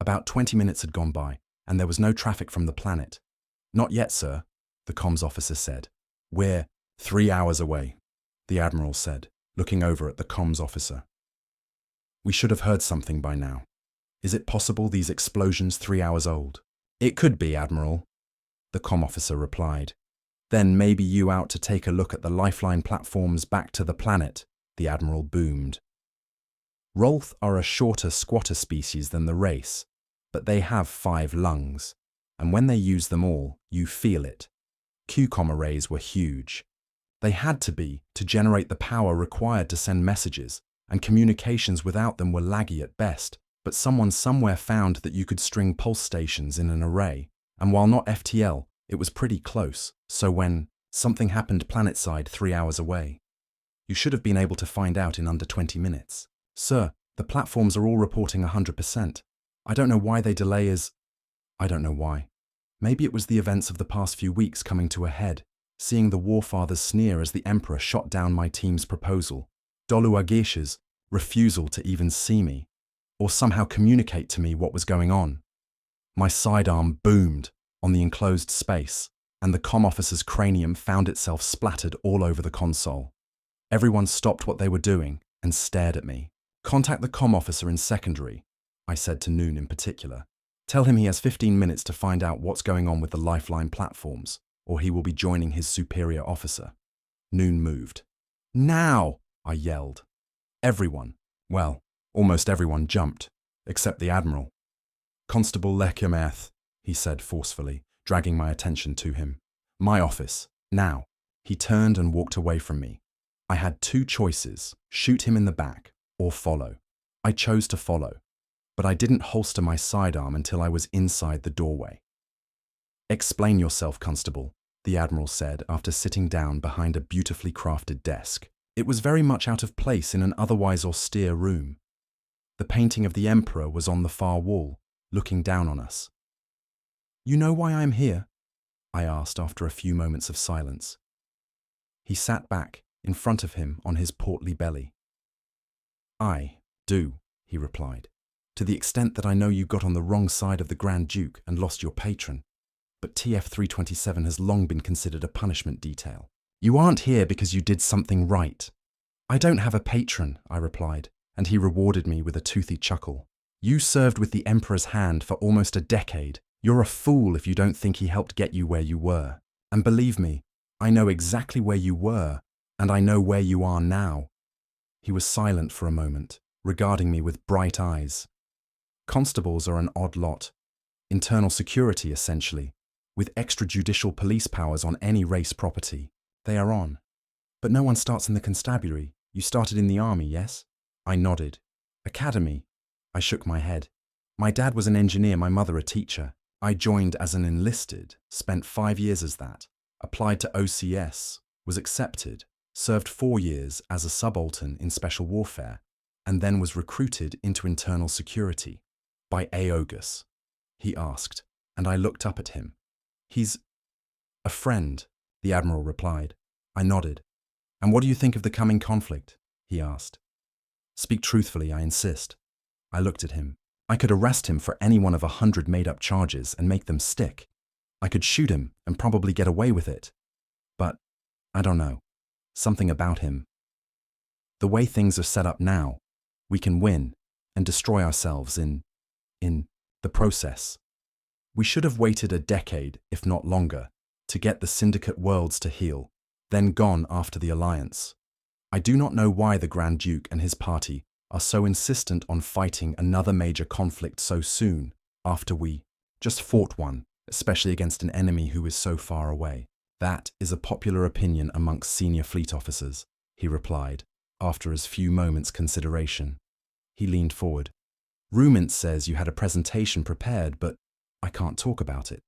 About 20 minutes had gone by, and there was no traffic from the planet. Not yet, sir, the comms officer said. We're 3 hours away, the admiral said, looking over at the comms officer. We should have heard something by now. Is it possible these explosions 3 hours old? It could be, Admiral, the comm officer replied. Then maybe you out to take a look at the lifeline platforms back to the planet, the admiral boomed. Rolth are a shorter, squatter species than the race, but they have 5 lungs, and when they use them all, you feel it. QCOM arrays were huge. They had to be to generate the power required to send messages, and communications without them were laggy at best, but someone somewhere found that you could string pulse stations in an array, and while not FTL, it was pretty close, so when something happened planetside 3 hours away, you should have been able to find out in under 20 minutes. Sir, the platforms are all reporting 100%. I don't know why they delay is... I don't know why. Maybe it was the events of the past few weeks coming to a head, seeing the Warfather's sneer as the Emperor shot down my team's proposal, Dolu Agish's refusal to even see me, or somehow communicate to me what was going on. My sidearm boomed on the enclosed space, and the comm officer's cranium found itself splattered all over the console. Everyone stopped what they were doing and stared at me. Contact the comm officer in secondary, I said to Noon in particular. Tell him he has 15 minutes to find out what's going on with the lifeline platforms, or he will be joining his superior officer. Noon moved. Now! I yelled. Everyone, well, almost everyone jumped, except the Admiral. Constable Lekemeth, he said forcefully, dragging my attention to him. My office, now. He turned and walked away from me. I had 2 choices, shoot him in the back or follow. I chose to follow, but I didn't holster my sidearm until I was inside the doorway. Explain yourself, Constable, the Admiral said after sitting down behind a beautifully crafted desk. It was very much out of place in an otherwise austere room. The painting of the Emperor was on the far wall, looking down on us. You know why I am here? I asked after a few moments of silence. He sat back, in front of him on his portly belly. I do, he replied, to the extent that I know you got on the wrong side of the Grand Duke and lost your patron. But TF-327 has long been considered a punishment detail. You aren't here because you did something right. I don't have a patron, I replied, and he rewarded me with a toothy chuckle. You served with the Emperor's hand for almost a decade. You're a fool if you don't think he helped get you where you were. And believe me, I know exactly where you were, and I know where you are now. He was silent for a moment, regarding me with bright eyes. Constables are an odd lot. Internal security, essentially, with extrajudicial police powers on any race property. They are on. But no one starts in the constabulary. You started in the army, yes? I nodded. Academy. I shook my head. My dad was an engineer, my mother a teacher. I joined as an enlisted, spent 5 years as that, applied to OCS, was accepted, served 4 years as a subaltern in special warfare, and then was recruited into internal security. By Aogus, he asked, and I looked up at him. He's a friend, the Admiral replied. I nodded. And what do you think of the coming conflict? He asked. Speak truthfully, I insist. I looked at him. I could arrest him for any one of 100 made-up charges and make them stick. I could shoot him and probably get away with it. But, I don't know, something about him. The way things are set up now, we can win and destroy ourselves in the process. We should have waited a decade, if not longer, to get the Syndicate worlds to heal, then gone after the Alliance. I do not know why the Grand Duke and his party are so insistent on fighting another major conflict so soon, after we just fought one, especially against an enemy who is so far away. That is a popular opinion amongst senior fleet officers, he replied, after as few moments' consideration. He leaned forward. Rumint says you had a presentation prepared, but I can't talk about it.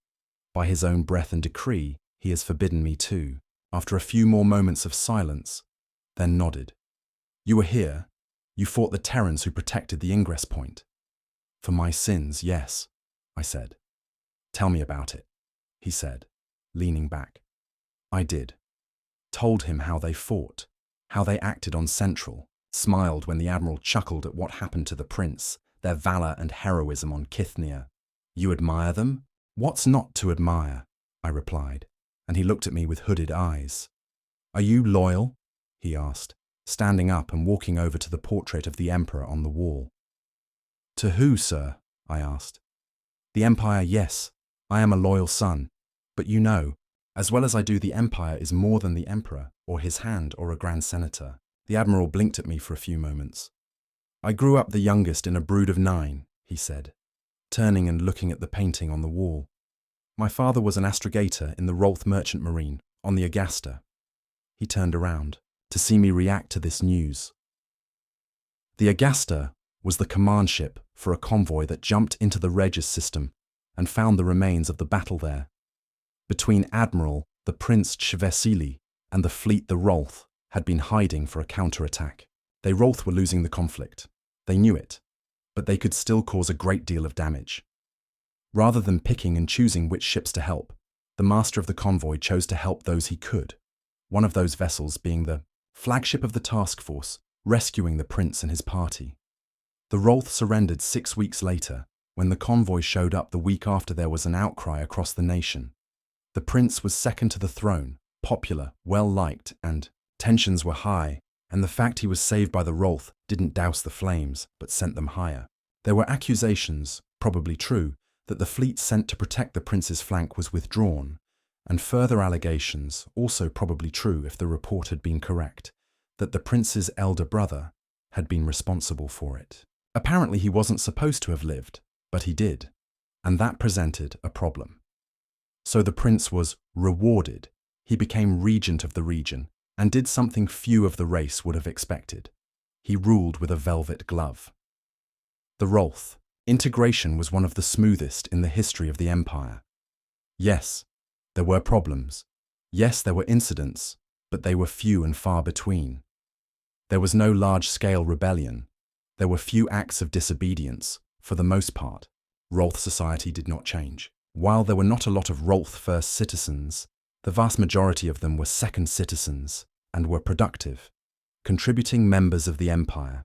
By his own breath and decree, he has forbidden me too. After a few more moments of silence, then nodded. You were here. You fought the Terrans who protected the ingress point. For my sins, yes, I said. Tell me about it, he said, leaning back. I did. Told him how they fought, how they acted on Central, smiled when the Admiral chuckled at what happened to the Prince, their valor and heroism on Kithnia. You admire them? What's not to admire? I replied, and he looked at me with hooded eyes. Are you loyal? He asked, standing up and walking over to the portrait of the Emperor on the wall. To who, sir? I asked. The Empire, yes. I am a loyal son. But you know, as well as I do, the Empire is more than the Emperor, or his hand, or a Grand Senator. The Admiral blinked at me for a few moments. I grew up the youngest in a brood of 9, he said, turning and looking at the painting on the wall. My father was an astrogator in the Rolth Merchant Marine, on the Augusta. He turned around to see me react to this news. The Augusta was the command ship for a convoy that jumped into the Regis system and found the remains of the battle there. Between Admiral the Prince Chvesili and the fleet the Rolth had been hiding for a counterattack. They Rolth were losing the conflict. They knew it, but they could still cause a great deal of damage. Rather than picking and choosing which ships to help, the master of the convoy chose to help those he could, one of those vessels being the flagship of the task force, rescuing the prince and his party. The Rolth surrendered 6 weeks later, when the convoy showed up the week after. There was an outcry across the nation. The prince was second to the throne, popular, well-liked, and tensions were high, and the fact he was saved by the Rolth didn't douse the flames, but sent them higher. There were accusations, probably true, that the fleet sent to protect the prince's flank was withdrawn, and further allegations, also probably true if the report had been correct, that the prince's elder brother had been responsible for it. Apparently he wasn't supposed to have lived, but he did, and that presented a problem. So the prince was rewarded. He became regent of the region and did something few of the race would have expected. He ruled with a velvet glove. The Rolth. Integration was one of the smoothest in the history of the Empire. Yes, there were problems. Yes, there were incidents, but they were few and far between. There was no large-scale rebellion. There were few acts of disobedience. For the most part, Rolth society did not change. While there were not a lot of Rolth first citizens, the vast majority of them were second citizens and were productive, contributing members of the Empire.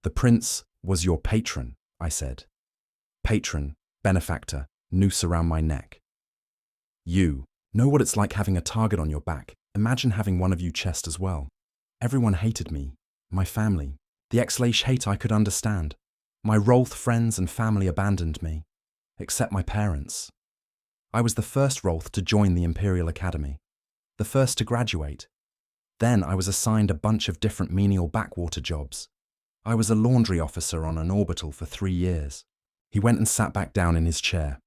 The prince was your patron, I said. Patron, benefactor, noose around my neck. You know what it's like having a target on your back. Imagine having one of you chest as well. Everyone hated me, my family. The Exlaish hate I could understand. My Rolth friends and family abandoned me, except my parents. I was the first Rolth to join the Imperial Academy, the first to graduate. Then I was assigned a bunch of different menial backwater jobs. I was a laundry officer on an orbital for 3 years. He went and sat back down in his chair.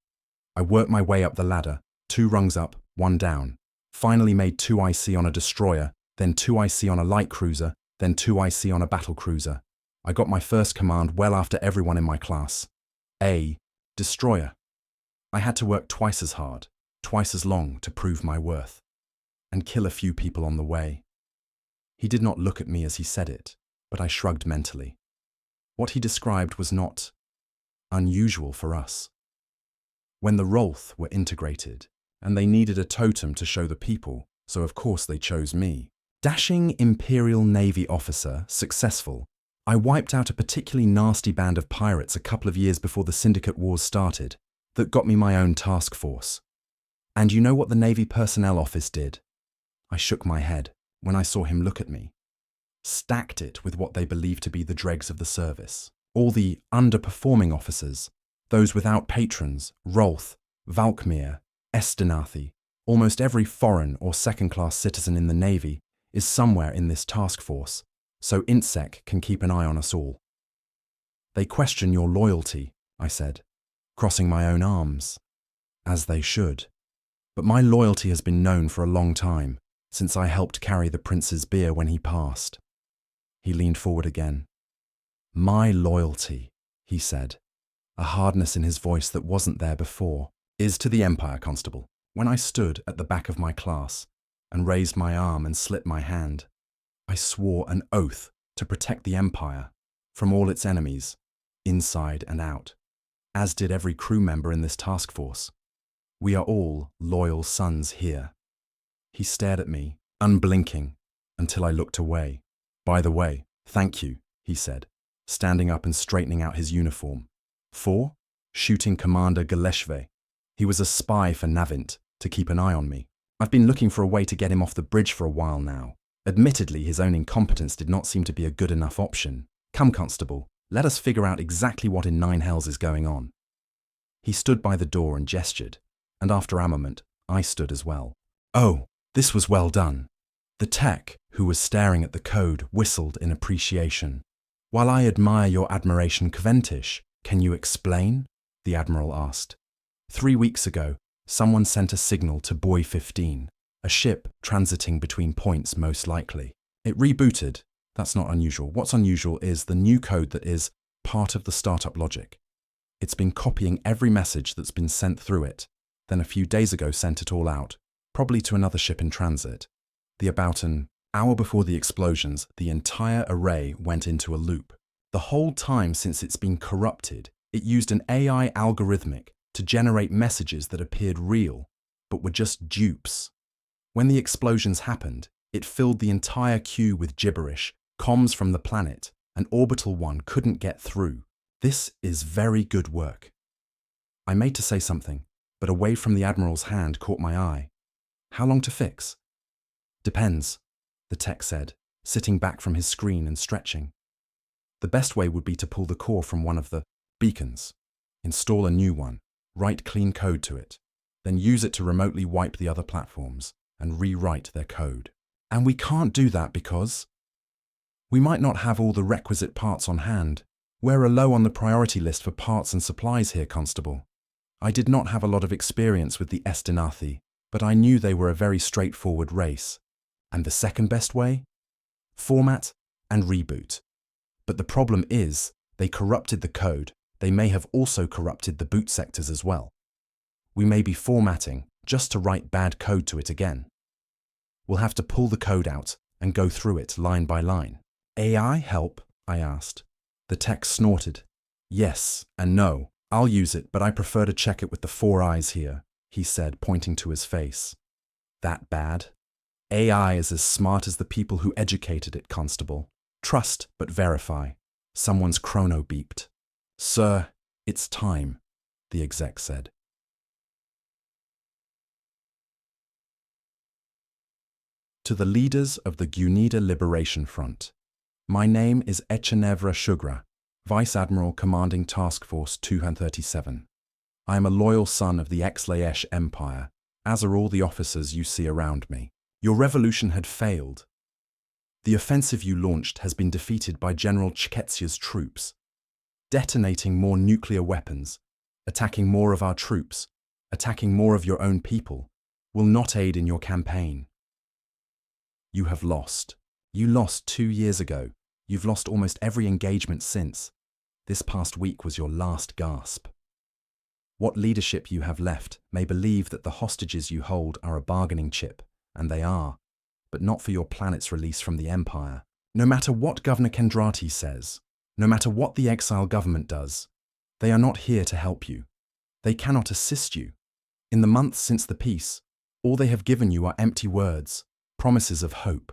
I worked my way up the ladder, 2 rungs up, 1 down. Finally made 2 IC on a destroyer, then 2 IC on a light cruiser, then 2 IC on a battle cruiser. I got my first command well after everyone in my class. A destroyer. I had to work twice as hard, twice as long to prove my worth, and kill a few people on the way. He did not look at me as he said it, but I shrugged mentally. What he described was not unusual for us. When the Rolth were integrated, and they needed a totem to show the people, so of course they chose me. Dashing Imperial Navy officer, successful, I wiped out a particularly nasty band of pirates a couple of years before the Syndicate Wars started, that got me my own task force. And you know what the Navy Personnel Office did? I shook my head when I saw him look at me. Stacked it with what they believed to be the dregs of the service. All the underperforming officers, those without patrons, Rolth, Valkmir, Esternathi, almost every foreign or second-class citizen in the Navy is somewhere in this task force, so INTSEC can keep an eye on us all. They question your loyalty, I said, crossing my own arms, as they should. But my loyalty has been known for a long time, since I helped carry the prince's bier when he passed. He leaned forward again. My loyalty, he said, a hardness in his voice that wasn't there before, is to the Empire, Constable. When I stood at the back of my class and raised my arm and slit my hand, I swore an oath to protect the Empire from all its enemies, inside and out, as did every crew member in this task force. We are all loyal sons here. He stared at me, unblinking, until I looked away. By the way, thank you, he said, standing up and straightening out his uniform. For Shooting Commander GalacticFear. He was a spy for Navint to keep an eye on me. I've been looking for a way to get him off the bridge for a while now. Admittedly, his own incompetence did not seem to be a good enough option. Come, Constable, let us figure out exactly what in nine hells is going on. He stood by the door and gestured, and after a moment, I stood as well. Oh, this was well done. The tech, who was staring at the code, whistled in appreciation. While I admire your admiration, Kventish, can you explain? The Admiral asked. 3 weeks ago, someone sent a signal to Buoy 15, a ship transiting between points most likely. It rebooted. That's not unusual. What's unusual is the new code that is part of the startup logic. It's been copying every message that's been sent through it, then a few days ago sent it all out, probably to another ship in transit. About an hour before the explosions, the entire array went into a loop. The whole time since it's been corrupted, it used an AI algorithmic to generate messages that appeared real, but were just dupes. When the explosions happened, it filled the entire queue with gibberish, comms from the planet, and Orbital 1 couldn't get through. This is very good work. I made to say something, but a wave from the Admiral's hand caught my eye. How long to fix? Depends, the tech said, sitting back from his screen and stretching. The best way would be to pull the core from one of the beacons, install a new one, write clean code to it, then use it to remotely wipe the other platforms and rewrite their code. And we can't do that because we might not have all the requisite parts on hand. We're low on the priority list for parts and supplies here, Constable. I did not have a lot of experience with the Estinathi, but I knew they were a very straightforward race. And the second best way? Format and reboot. But the problem is, they corrupted the code. They may have also corrupted the boot sectors as well. We may be formatting just to write bad code to it again. We'll have to pull the code out and go through it line by line. AI help? I asked. The tech snorted. Yes and no. I'll use it, but I prefer to check it with the 4 eyes here, he said, pointing to his face. That bad? AI is as smart as the people who educated it, Constable. Trust but verify. Someone's chrono beeped. Sir, it's time, the exec said. To the leaders of the Gunida Liberation Front. My name is Echenevra Shugra, Vice Admiral commanding Task Force 237. I am a loyal son of the Exlaesh Empire, as are all the officers you see around me. Your revolution had failed. The offensive you launched has been defeated by General Chketsia's troops. Detonating more nuclear weapons, attacking more of our troops, attacking more of your own people, will not aid in your campaign. You have lost. You lost 2 years ago. You've lost almost every engagement since. This past week was your last gasp. What leadership you have left may believe that the hostages you hold are a bargaining chip, and they are, but not for your planet's release from the Empire. No matter what Governor Kendrati says, no matter what the exile government does, they are not here to help you. They cannot assist you. In the months since the peace, all they have given you are empty words, promises of hope.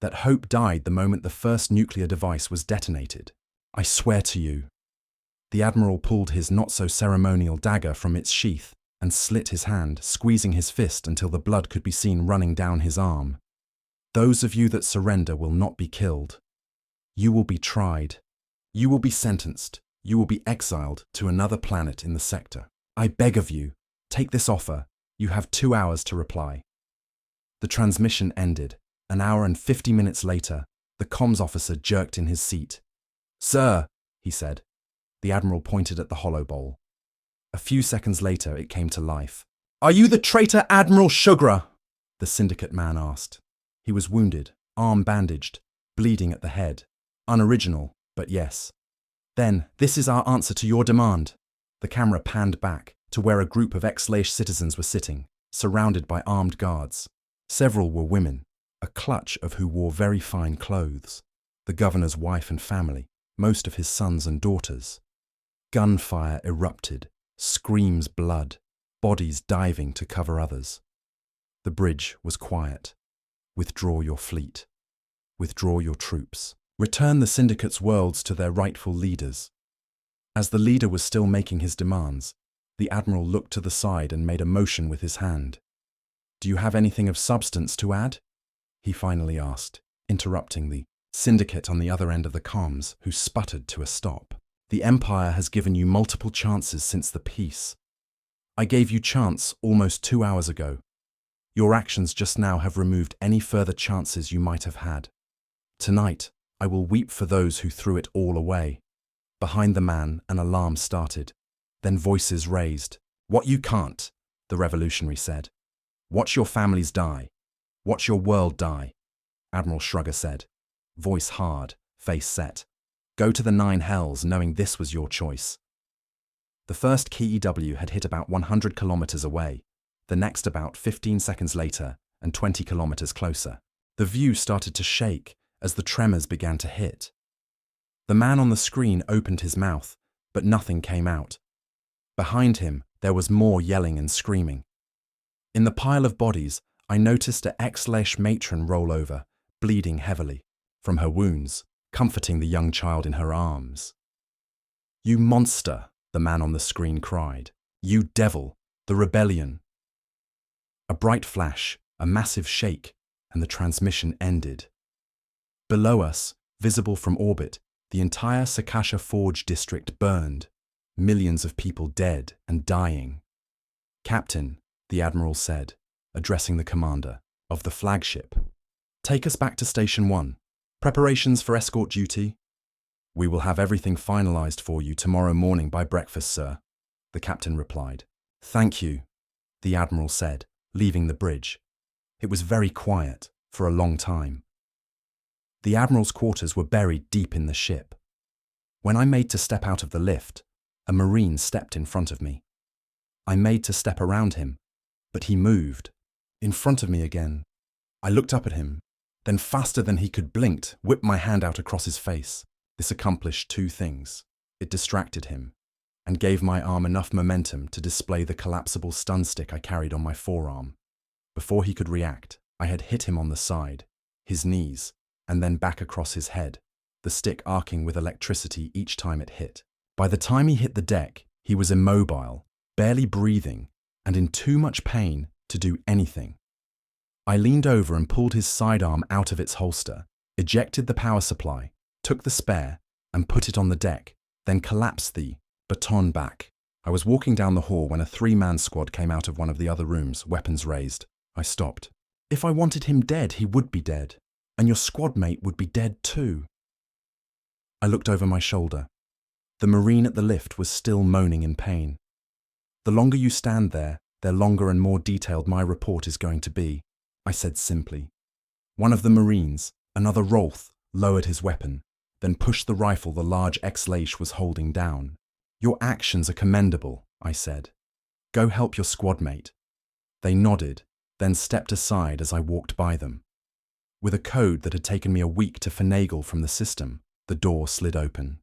That hope died the moment the first nuclear device was detonated. I swear to you. The Admiral pulled his not-so-ceremonial dagger from its sheath and slit his hand, squeezing his fist until the blood could be seen running down his arm. Those of you that surrender will not be killed. You will be tried. You will be sentenced. You will be exiled to another planet in the sector. I beg of you, take this offer. You have 2 hours to reply. The transmission ended. An hour and 50 minutes later, the comms officer jerked in his seat. Sir, he said. The Admiral pointed at the hollow bowl. A few seconds later, it came to life. Are you the traitor Admiral Sugra? The syndicate man asked. He was wounded, arm bandaged, bleeding at the head. Unoriginal, but yes. Then, this is our answer to your demand. The camera panned back to where a group of ex-Laish citizens were sitting, surrounded by armed guards. Several were women, a clutch of who wore very fine clothes. The governor's wife and family, most of his sons and daughters. Gunfire erupted, screams blood, bodies diving to cover others. The bridge was quiet. Withdraw your fleet. Withdraw your troops. Return the syndicate's worlds to their rightful leaders. As the leader was still making his demands, the admiral looked to the side and made a motion with his hand. Do you have anything of substance to add? He finally asked, interrupting the syndicate on the other end of the comms, who sputtered to a stop. The Empire has given you multiple chances since the peace. I gave you chance almost 2 hours ago. Your actions just now have removed any further chances you might have had. Tonight, I will weep for those who threw it all away. Behind the man, an alarm started. Then voices raised. What you can't, the revolutionary said. Watch your families die. Watch your world die, Admiral Shrugger said. Voice hard, face set. Go to the 9 hells knowing this was your choice. The first KEW had hit about 100 kilometers away, the next about 15 seconds later and 20 kilometers closer. The view started to shake as the tremors began to hit. The man on the screen opened his mouth, but nothing came out. Behind him, there was more yelling and screaming. In the pile of bodies, I noticed an ex-Laish matron roll over, bleeding heavily from her wounds, comforting the young child in her arms. You monster, the man on the screen cried. You devil, the rebellion. A bright flash, a massive shake, and the transmission ended. Below us, visible from orbit, the entire Sakasha Forge district burned, millions of people dead and dying. Captain, the Admiral said, addressing the commander of the flagship, take us back to Station 1. Preparations for escort duty? We will have everything finalized for you tomorrow morning by breakfast, sir, the captain replied. Thank you, the Admiral said, leaving the bridge. It was very quiet for a long time. The Admiral's quarters were buried deep in the ship. When I made to step out of the lift, a Marine stepped in front of me. I made to step around him, but he moved, in front of me again. I looked up at him, then faster than he could blink, whipped my hand out across his face. This accomplished 2 things. It distracted him, and gave my arm enough momentum to display the collapsible stun stick I carried on my forearm. Before he could react, I had hit him on the side, his knees, and then back across his head, the stick arcing with electricity each time it hit. By the time he hit the deck, he was immobile, barely breathing, and in too much pain to do anything. I leaned over and pulled his sidearm out of its holster, ejected the power supply, took the spare, and put it on the deck, then collapsed the baton back. I was walking down the hall when a 3-man squad came out of one of the other rooms, weapons raised. I stopped. If I wanted him dead, he would be dead, and your squad mate would be dead too. I looked over my shoulder. The Marine at the lift was still moaning in pain. The longer you stand there, the longer and more detailed my report is going to be, I said simply. One of the Marines, another Rolth, lowered his weapon, then pushed the rifle the large ex-Laish was holding down. Your actions are commendable, I said. Go help your squad mate. They nodded, then stepped aside as I walked by them. With a code that had taken me a week to finagle from the system, the door slid open.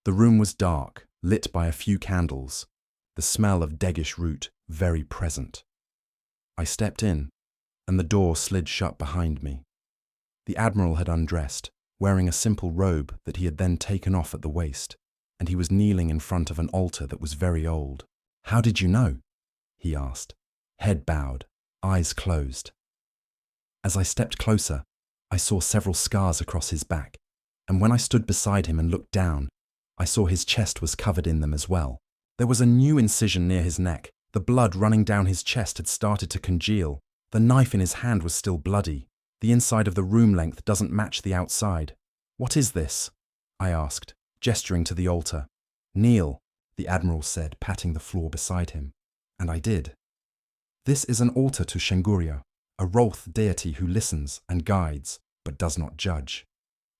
The room was dark, lit by a few candles, the smell of deggish root very present. I stepped in, and the door slid shut behind me. The Admiral had undressed, wearing a simple robe that he had then taken off at the waist, and he was kneeling in front of an altar that was very old. How did you know? He asked, head bowed, eyes closed. As I stepped closer, I saw several scars across his back, and when I stood beside him and looked down, I saw his chest was covered in them as well. There was a new incision near his neck. The blood running down his chest had started to congeal. The knife in his hand was still bloody. The inside of the room length doesn't match the outside. What is this? I asked, gesturing to the altar. Kneel, the Admiral said, patting the floor beside him. And I did. This is an altar to Shenguria, a Rolth deity who listens and guides, but does not judge.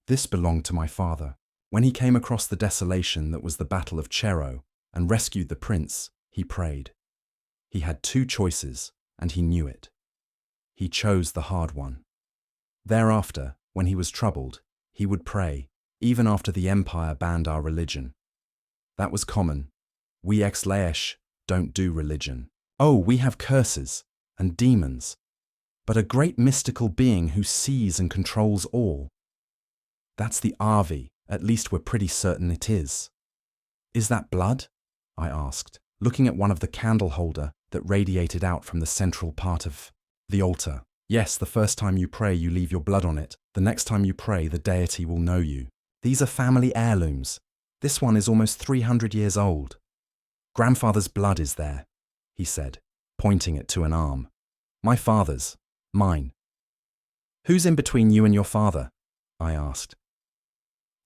This belonged to my father. When he came across the desolation that was the Battle of Chero and rescued the prince, he prayed. He had two choices, and he knew it. He chose the hard one. Thereafter, when he was troubled, he would pray, even after the Empire banned our religion. That was common. We ex-Laesh don't do religion. Oh, we have curses and demons, but a great mystical being who sees and controls all. That's the Arvi, at least we're pretty certain it is. Is that blood? I asked, looking at one of the candle holder that radiated out from the central part of the altar. Yes, the first time you pray, you leave your blood on it. The next time you pray, the deity will know you. These are family heirlooms. This one is almost 300 years old. Grandfather's blood is there, he said, pointing it to an arm. My father's. Mine. Who's in between you and your father? I asked.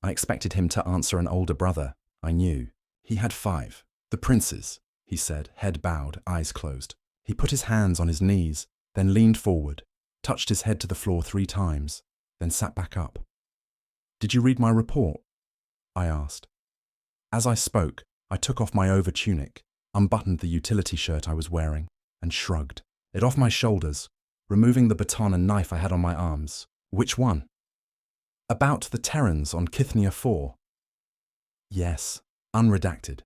I expected him to answer an older brother. I knew. He had 5. The princes, he said, head bowed, eyes closed. He put his hands on his knees, then leaned forward, touched his head to the floor 3 times, then sat back up. Did you read my report? I asked. As I spoke, I took off my over-tunic, unbuttoned the utility shirt I was wearing, and shrugged it off my shoulders, removing the baton and knife I had on my arms. Which one? About the Terrans on Kithnia 4. Yes, unredacted.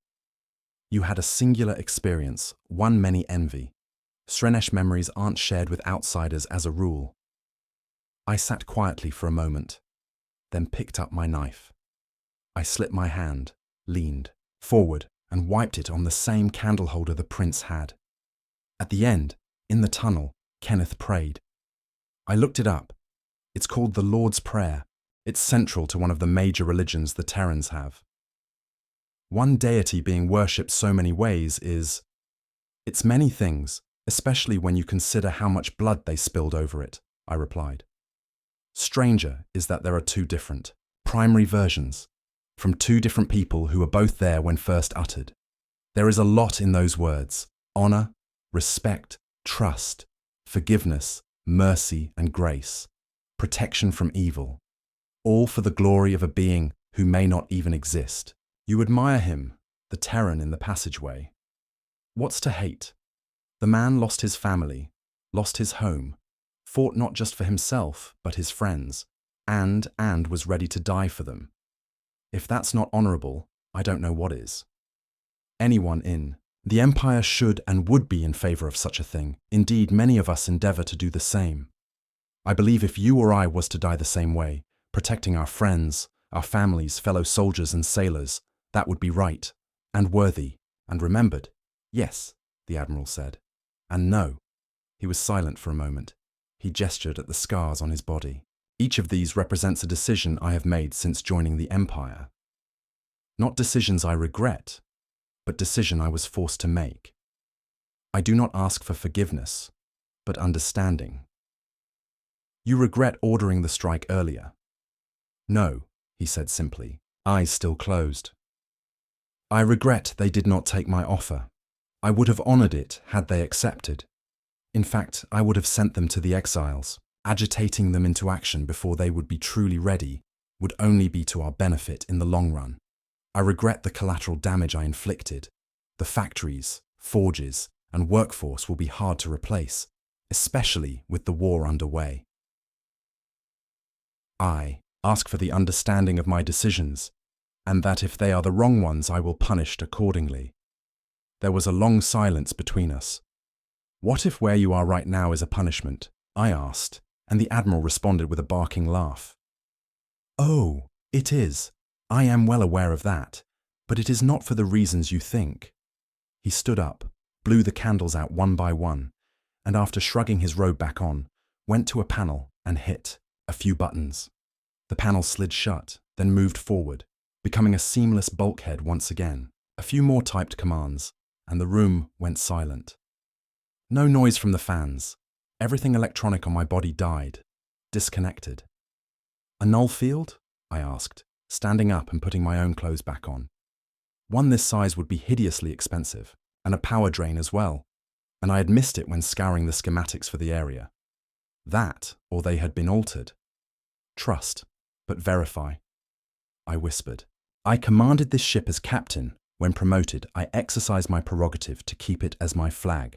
You had a singular experience, one many envy. Srenesh memories aren't shared with outsiders as a rule. I sat quietly for a moment, then picked up my knife. I slit my hand, leaned forward, and wiped it on the same candle holder the prince had. At the end, in the tunnel, Kenneth prayed. I looked it up. It's called the Lord's Prayer. It's central to one of the major religions the Terrans have. One deity being worshipped so many ways is... It's many things, especially when you consider how much blood they spilled over it, I replied. Stranger is that there are 2 different, primary versions, from 2 different people who were both there when first uttered. There is a lot in those words: honor, respect, trust, forgiveness, mercy and grace, protection from evil, all for the glory of a being who may not even exist. You admire him, the Terran in the passageway. What's to hate? The man lost his family, lost his home, fought not just for himself, but his friends, and was ready to die for them. If that's not honorable, I don't know what is. Anyone in the Empire should and would be in favor of such a thing. Indeed, many of us endeavor to do the same. I believe if you or I was to die the same way, protecting our friends, our families, fellow soldiers and sailors, that would be right, and worthy, and remembered. Yes, the Admiral said. And no. He was silent for a moment. He gestured at the scars on his body. Each of these represents a decision I have made since joining the Empire. Not decisions I regret, but decision I was forced to make. I do not ask for forgiveness, but understanding. You regret ordering the strike earlier. No, he said simply, eyes still closed. I regret they did not take my offer. I would have honored it had they accepted. In fact, I would have sent them to the exiles. Agitating them into action before they would be truly ready would only be to our benefit in the long run. I regret the collateral damage I inflicted. The factories, forges, and workforce will be hard to replace, especially with the war underway. I ask for the understanding of my decisions, and that if they are the wrong ones, I will punish accordingly. There was a long silence between us. What if where you are right now is a punishment? I asked, and the Admiral responded with a barking laugh. Oh, it is. I am well aware of that, but it is not for the reasons you think. He stood up, blew the candles out one by one, and after shrugging his robe back on, went to a panel and hit a few buttons. The panel slid shut, then moved forward, becoming a seamless bulkhead once again. A few more typed commands, and the room went silent. No noise from the fans. Everything electronic on my body died, disconnected. A null field? I asked, standing up and putting my own clothes back on. One this size would be hideously expensive, and a power drain as well. and I had missed it when scouring the schematics for the area. That, or they had been altered. Trust, but verify, I whispered. I commanded this ship as captain. When promoted, I exercised my prerogative to keep it as my flag.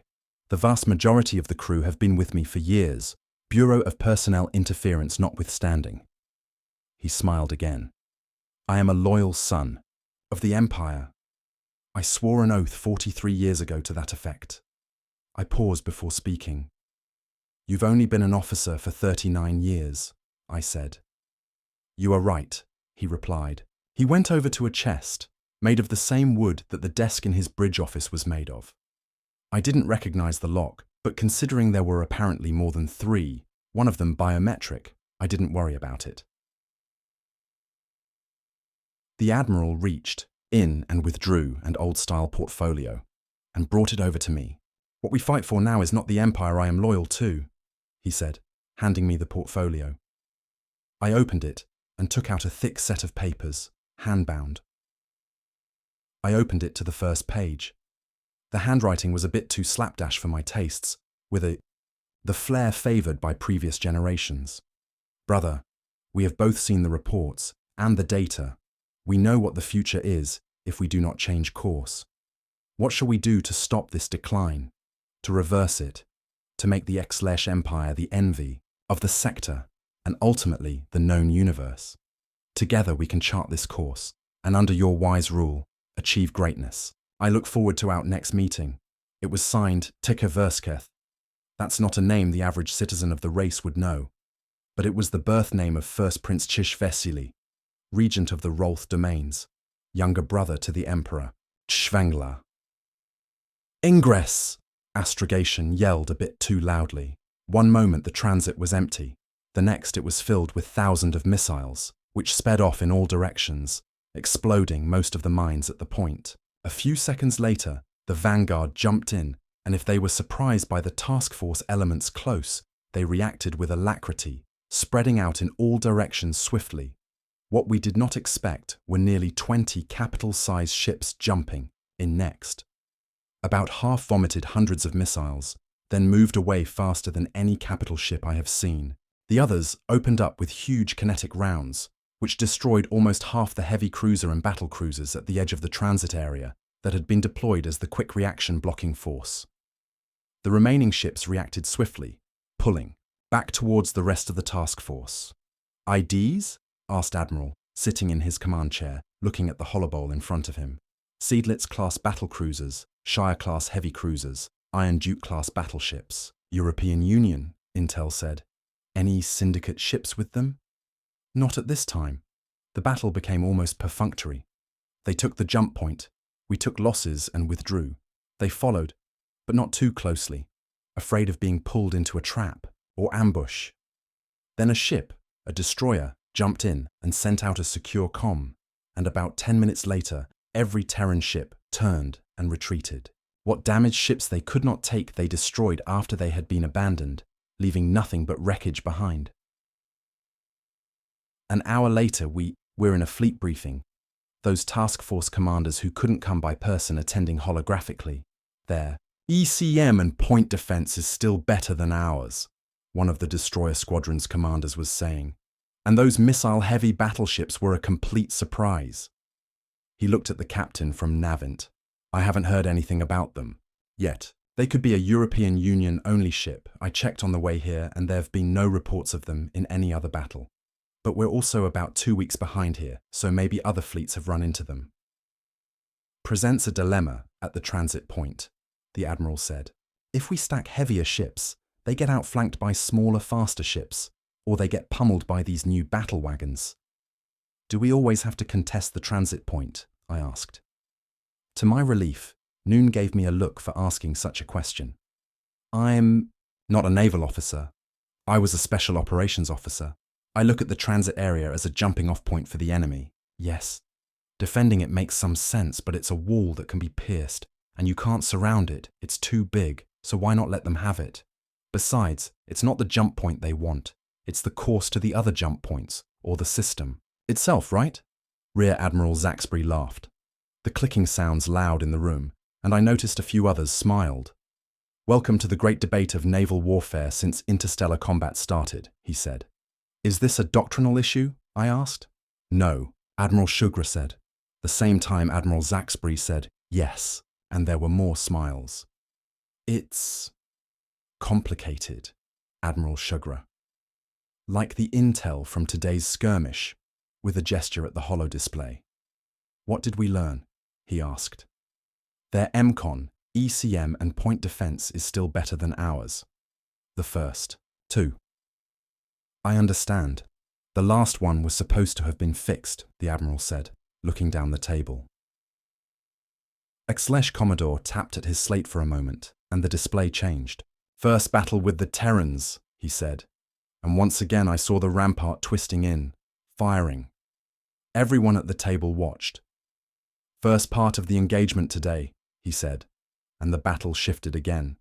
The vast majority of the crew have been with me for years, Bureau of Personnel interference notwithstanding. He smiled again. I am a loyal son of the Empire. I swore an oath 43 years ago to that effect. I paused before speaking. You've only been an officer for 39 years, I said. You are right, he replied. He went over to a chest, made of the same wood that the desk in his bridge office was made of. I didn't recognize the lock, but considering there were apparently more than 3, one of them biometric, I didn't worry about it. The Admiral reached in and withdrew an old-style portfolio and brought it over to me. What we fight for now is not the Empire I am loyal to, he said, handing me the portfolio. I opened it and took out a thick set of papers, hand-bound. I opened it to the first page. The handwriting was a bit too slapdash for my tastes, with the flair favoured by previous generations. Brother, we have both seen the reports and the data. We know what the future is if we do not change course. What shall we do to stop this decline, to reverse it, to make the Empire the envy of the sector and ultimately the known universe? Together we can chart this course, and under your wise rule, achieve greatness. I look forward to our next meeting. It was signed Tika Versketh. That's not a name the average citizen of the race would know, but it was the birth name of First Prince Chish Vesili, regent of the Rolth domains, younger brother to the Emperor, Tshvangla. Ingress! Astrogation yelled a bit too loudly. One moment the transit was empty, the next it was filled with thousands of missiles, which sped off in all directions, exploding most of the mines at the point. A few seconds later, the vanguard jumped in, and if they were surprised by the task force elements close, they reacted with alacrity, spreading out in all directions swiftly. What we did not expect were nearly 20 capital-sized ships jumping in next. About half vomited hundreds of missiles, then moved away faster than any capital ship I have seen. The others opened up with huge kinetic rounds, which destroyed almost half the heavy cruiser and battle cruisers at the edge of the transit area that had been deployed as the quick reaction blocking force. The remaining ships reacted swiftly, pulling back towards the rest of the task force. IDs? Asked Admiral, sitting in his command chair, looking at the holobowl in front of him. Seidlitz-class battle cruisers, Shire-class heavy cruisers, Iron Duke-class battleships. European Union, Intel said. Any syndicate ships with them? Not at this time. The battle became almost perfunctory. They took the jump point. We took losses and withdrew. They followed, but not too closely, afraid of being pulled into a trap or ambush. Then a ship, a destroyer, jumped in and sent out a secure comm, and about 10 minutes later, every Terran ship turned and retreated. What damaged ships they could not take they destroyed after they had been abandoned, leaving nothing but wreckage behind. An hour later, we're in a fleet briefing. Those task force commanders who couldn't come by person attending holographically. Their ECM and point defense is still better than ours, one of the destroyer squadron's commanders was saying. And those missile-heavy battleships were a complete surprise. He looked at the captain from Navint. I haven't heard anything about them yet. They could be a European Union-only ship. I checked on the way here, and there have been no reports of them in any other battle. But we're also about 2 weeks behind here, so maybe other fleets have run into them. Presents a dilemma at the transit point, the Admiral said. If we stack heavier ships, they get outflanked by smaller, faster ships, or they get pummeled by these new battle wagons. Do we always have to contest the transit point? I asked. To my relief, Noon gave me a look for asking such a question. I'm not a naval officer. I was a special operations officer. I look at the transit area as a jumping-off point for the enemy. Yes, defending it makes some sense, but it's a wall that can be pierced, and you can't surround it. It's too big, so why not let them have it? Besides, it's not the jump point they want. It's the course to the other jump points, or the system itself, right? Rear Admiral Zaxbury laughed. The clicking sounds loud in the room, and I noticed a few others smiled. Welcome to the great debate of naval warfare since interstellar combat started, he said. Is this a doctrinal issue? I asked. No, Admiral Sugra said. The same time Admiral Zaxbury said yes, and there were more smiles. It's complicated, Admiral Sugra. Like the intel from today's skirmish, with a gesture at the holo display. What did we learn? He asked. Their MCON, ECM and point defense is still better than ours. The first. 2. I understand. The last one was supposed to have been fixed, the Admiral said, looking down the table. Commodore tapped at his slate for a moment, and the display changed. First battle with the Terrans, he said, and once again I saw the rampart twisting in, firing. Everyone at the table watched. First part of the engagement today, he said, and the battle shifted again,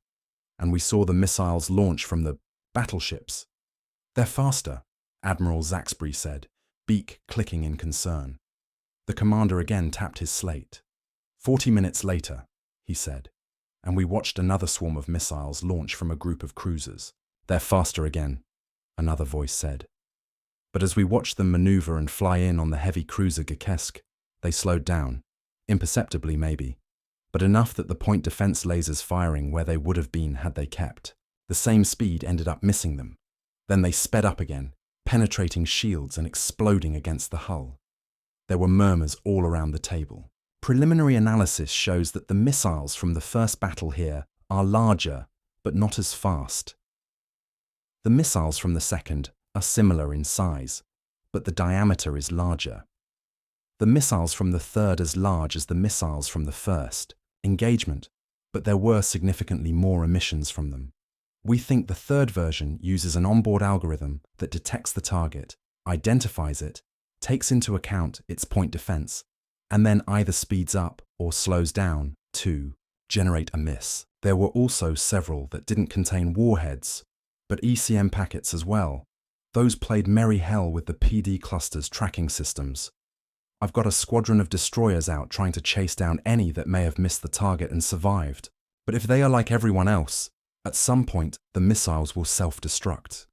and we saw the missiles launch from the battleships. They're faster, Admiral Zaxbury said, beak clicking in concern. The commander again tapped his slate. 40 minutes later, he said, and we watched another swarm of missiles launch from a group of cruisers. They're faster again, another voice said. But as we watched them maneuver and fly in on the heavy cruiser Gikesk, they slowed down, imperceptibly maybe, but enough that the point defense lasers firing where they would have been had they kept. The same speed ended up missing them. Then they sped up again, penetrating shields and exploding against the hull. There were murmurs all around the table. Preliminary analysis shows that the missiles from the first battle here are larger, but not as fast. The missiles from the second are similar in size, but the diameter is larger. The missiles from the third as large as the missiles from the first engagement, but there were significantly more emissions from them. We think the third version uses an onboard algorithm that detects the target, identifies it, takes into account its point defense, and then either speeds up or slows down to generate a miss. There were also several that didn't contain warheads, but ECM packets as well. Those played merry hell with the PD cluster's tracking systems. I've got a squadron of destroyers out trying to chase down any that may have missed the target and survived. But if they are like everyone else, at some point the missiles will self-destruct.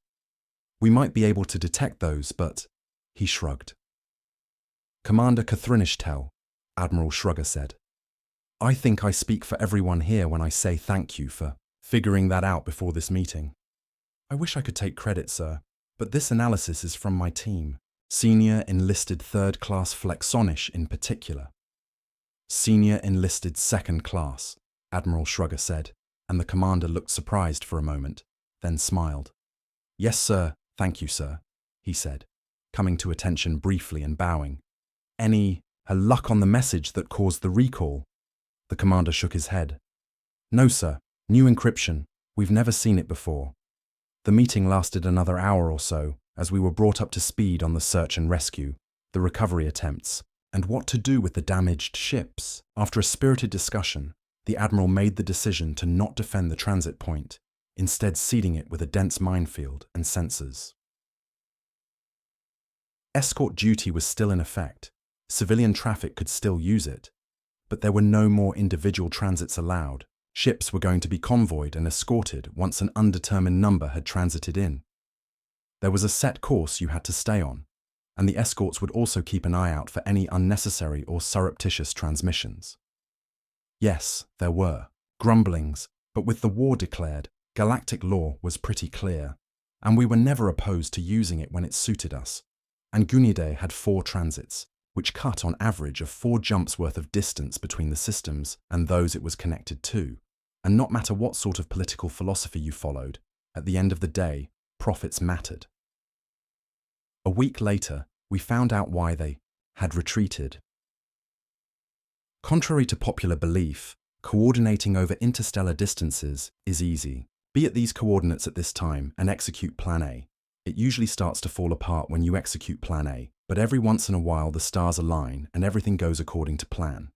We might be able to detect those, but... He shrugged. Commander Kathrinishtel, Admiral Shrugger said. I think I speak for everyone here when I say thank you for figuring that out before this meeting. I wish I could take credit, sir, but this analysis is from my team. Senior Enlisted Third Class Flexonish in particular. Senior Enlisted Second Class, Admiral Shrugger said, and the commander looked surprised for a moment, then smiled. Yes, sir, thank you, sir, he said, coming to attention briefly and bowing. Any luck on the message that caused the recall? The commander shook his head. No, sir, new encryption. We've never seen it before. The meeting lasted another hour or so, as we were brought up to speed on the search and rescue, the recovery attempts, and what to do with the damaged ships. After a spirited discussion, the Admiral made the decision to not defend the transit point, instead seeding it with a dense minefield and sensors. Escort duty was still in effect. Civilian traffic could still use it, but there were no more individual transits allowed. Ships were going to be convoyed and escorted once an undetermined number had transited in. There was a set course you had to stay on, and the escorts would also keep an eye out for any unnecessary or surreptitious transmissions. Yes, there were grumblings, but with the war declared, galactic law was pretty clear, and we were never opposed to using it when it suited us. And Gunide had 4 transits, which cut on average of 4 jumps worth of distance between the systems and those it was connected to. And not matter what sort of political philosophy you followed, at the end of the day, profits mattered. A week later, we found out why they had retreated. Contrary to popular belief, coordinating over interstellar distances is easy. Be at these coordinates at this time and execute Plan A. It usually starts to fall apart when you execute Plan A, but every once in a while the stars align and everything goes according to plan.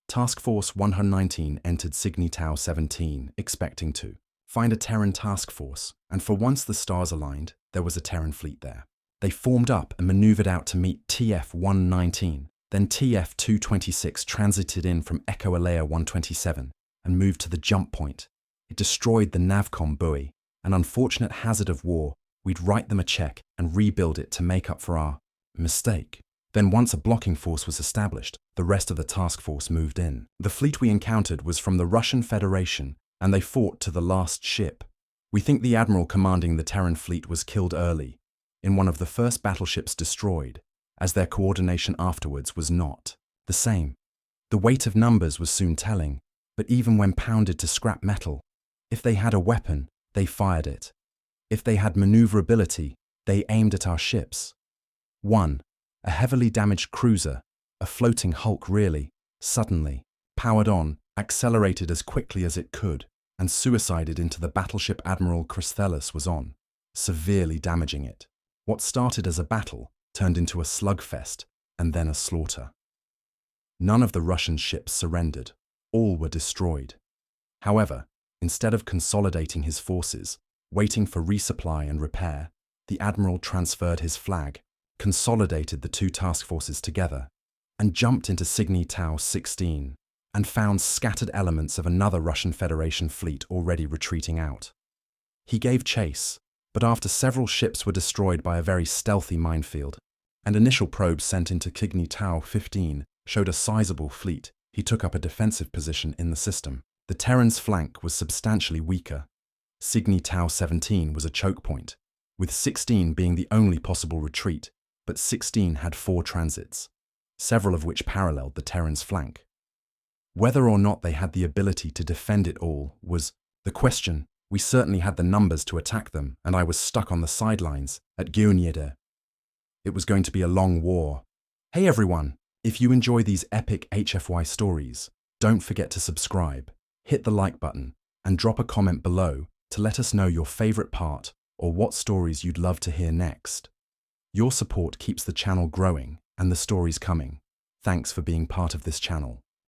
Task Force 119 entered Cygni Tau 17, expecting to find a Terran task force, and for once the stars aligned, there was a Terran fleet there. They formed up and maneuvered out to meet TF-119. Then TF-226 transited in from Echo Alea 127 and moved to the jump point. It destroyed the Navcom buoy, an unfortunate hazard of war. We'd write them a check and rebuild it to make up for our mistake. Then once a blocking force was established, the rest of the task force moved in. The fleet we encountered was from the Russian Federation, and they fought to the last ship. We think the admiral commanding the Terran fleet was killed early, in one of the first battleships destroyed, as their coordination afterwards was not the same. The weight of numbers was soon telling, but even when pounded to scrap metal, if they had a weapon, they fired it. If they had maneuverability, they aimed at our ships. 1. A heavily damaged cruiser, a floating hulk really, suddenly, powered on, accelerated as quickly as it could, and suicided into the battleship Admiral Christhelis was on, severely damaging it. What started as a battle turned into a slugfest and then a slaughter. None of the Russian ships surrendered. All were destroyed. However, instead of consolidating his forces, waiting for resupply and repair, the admiral transferred his flag, consolidated the two task forces together, and jumped into Cygni Tau 16, and found scattered elements of another Russian Federation fleet already retreating out. He gave chase, but after several ships were destroyed by a very stealthy minefield, and initial probes sent into Cygni Tau 15 showed a sizable fleet, he took up a defensive position in the system. The Terran's flank was substantially weaker. Cygni Tau 17 was a choke point, with 16 being the only possible retreat, but 16 had 4 transits, several of which paralleled the Terran's flank. Whether or not they had the ability to defend it all was the question. We certainly had the numbers to attack them, and I was stuck on the sidelines at Gyuniede. It was going to be a long war. Hey everyone, if you enjoy these epic HFY stories, don't forget to subscribe, hit the like button, and drop a comment below to let us know your favorite part or what stories you'd love to hear next. Your support keeps the channel growing and the stories coming. Thanks for being part of this channel.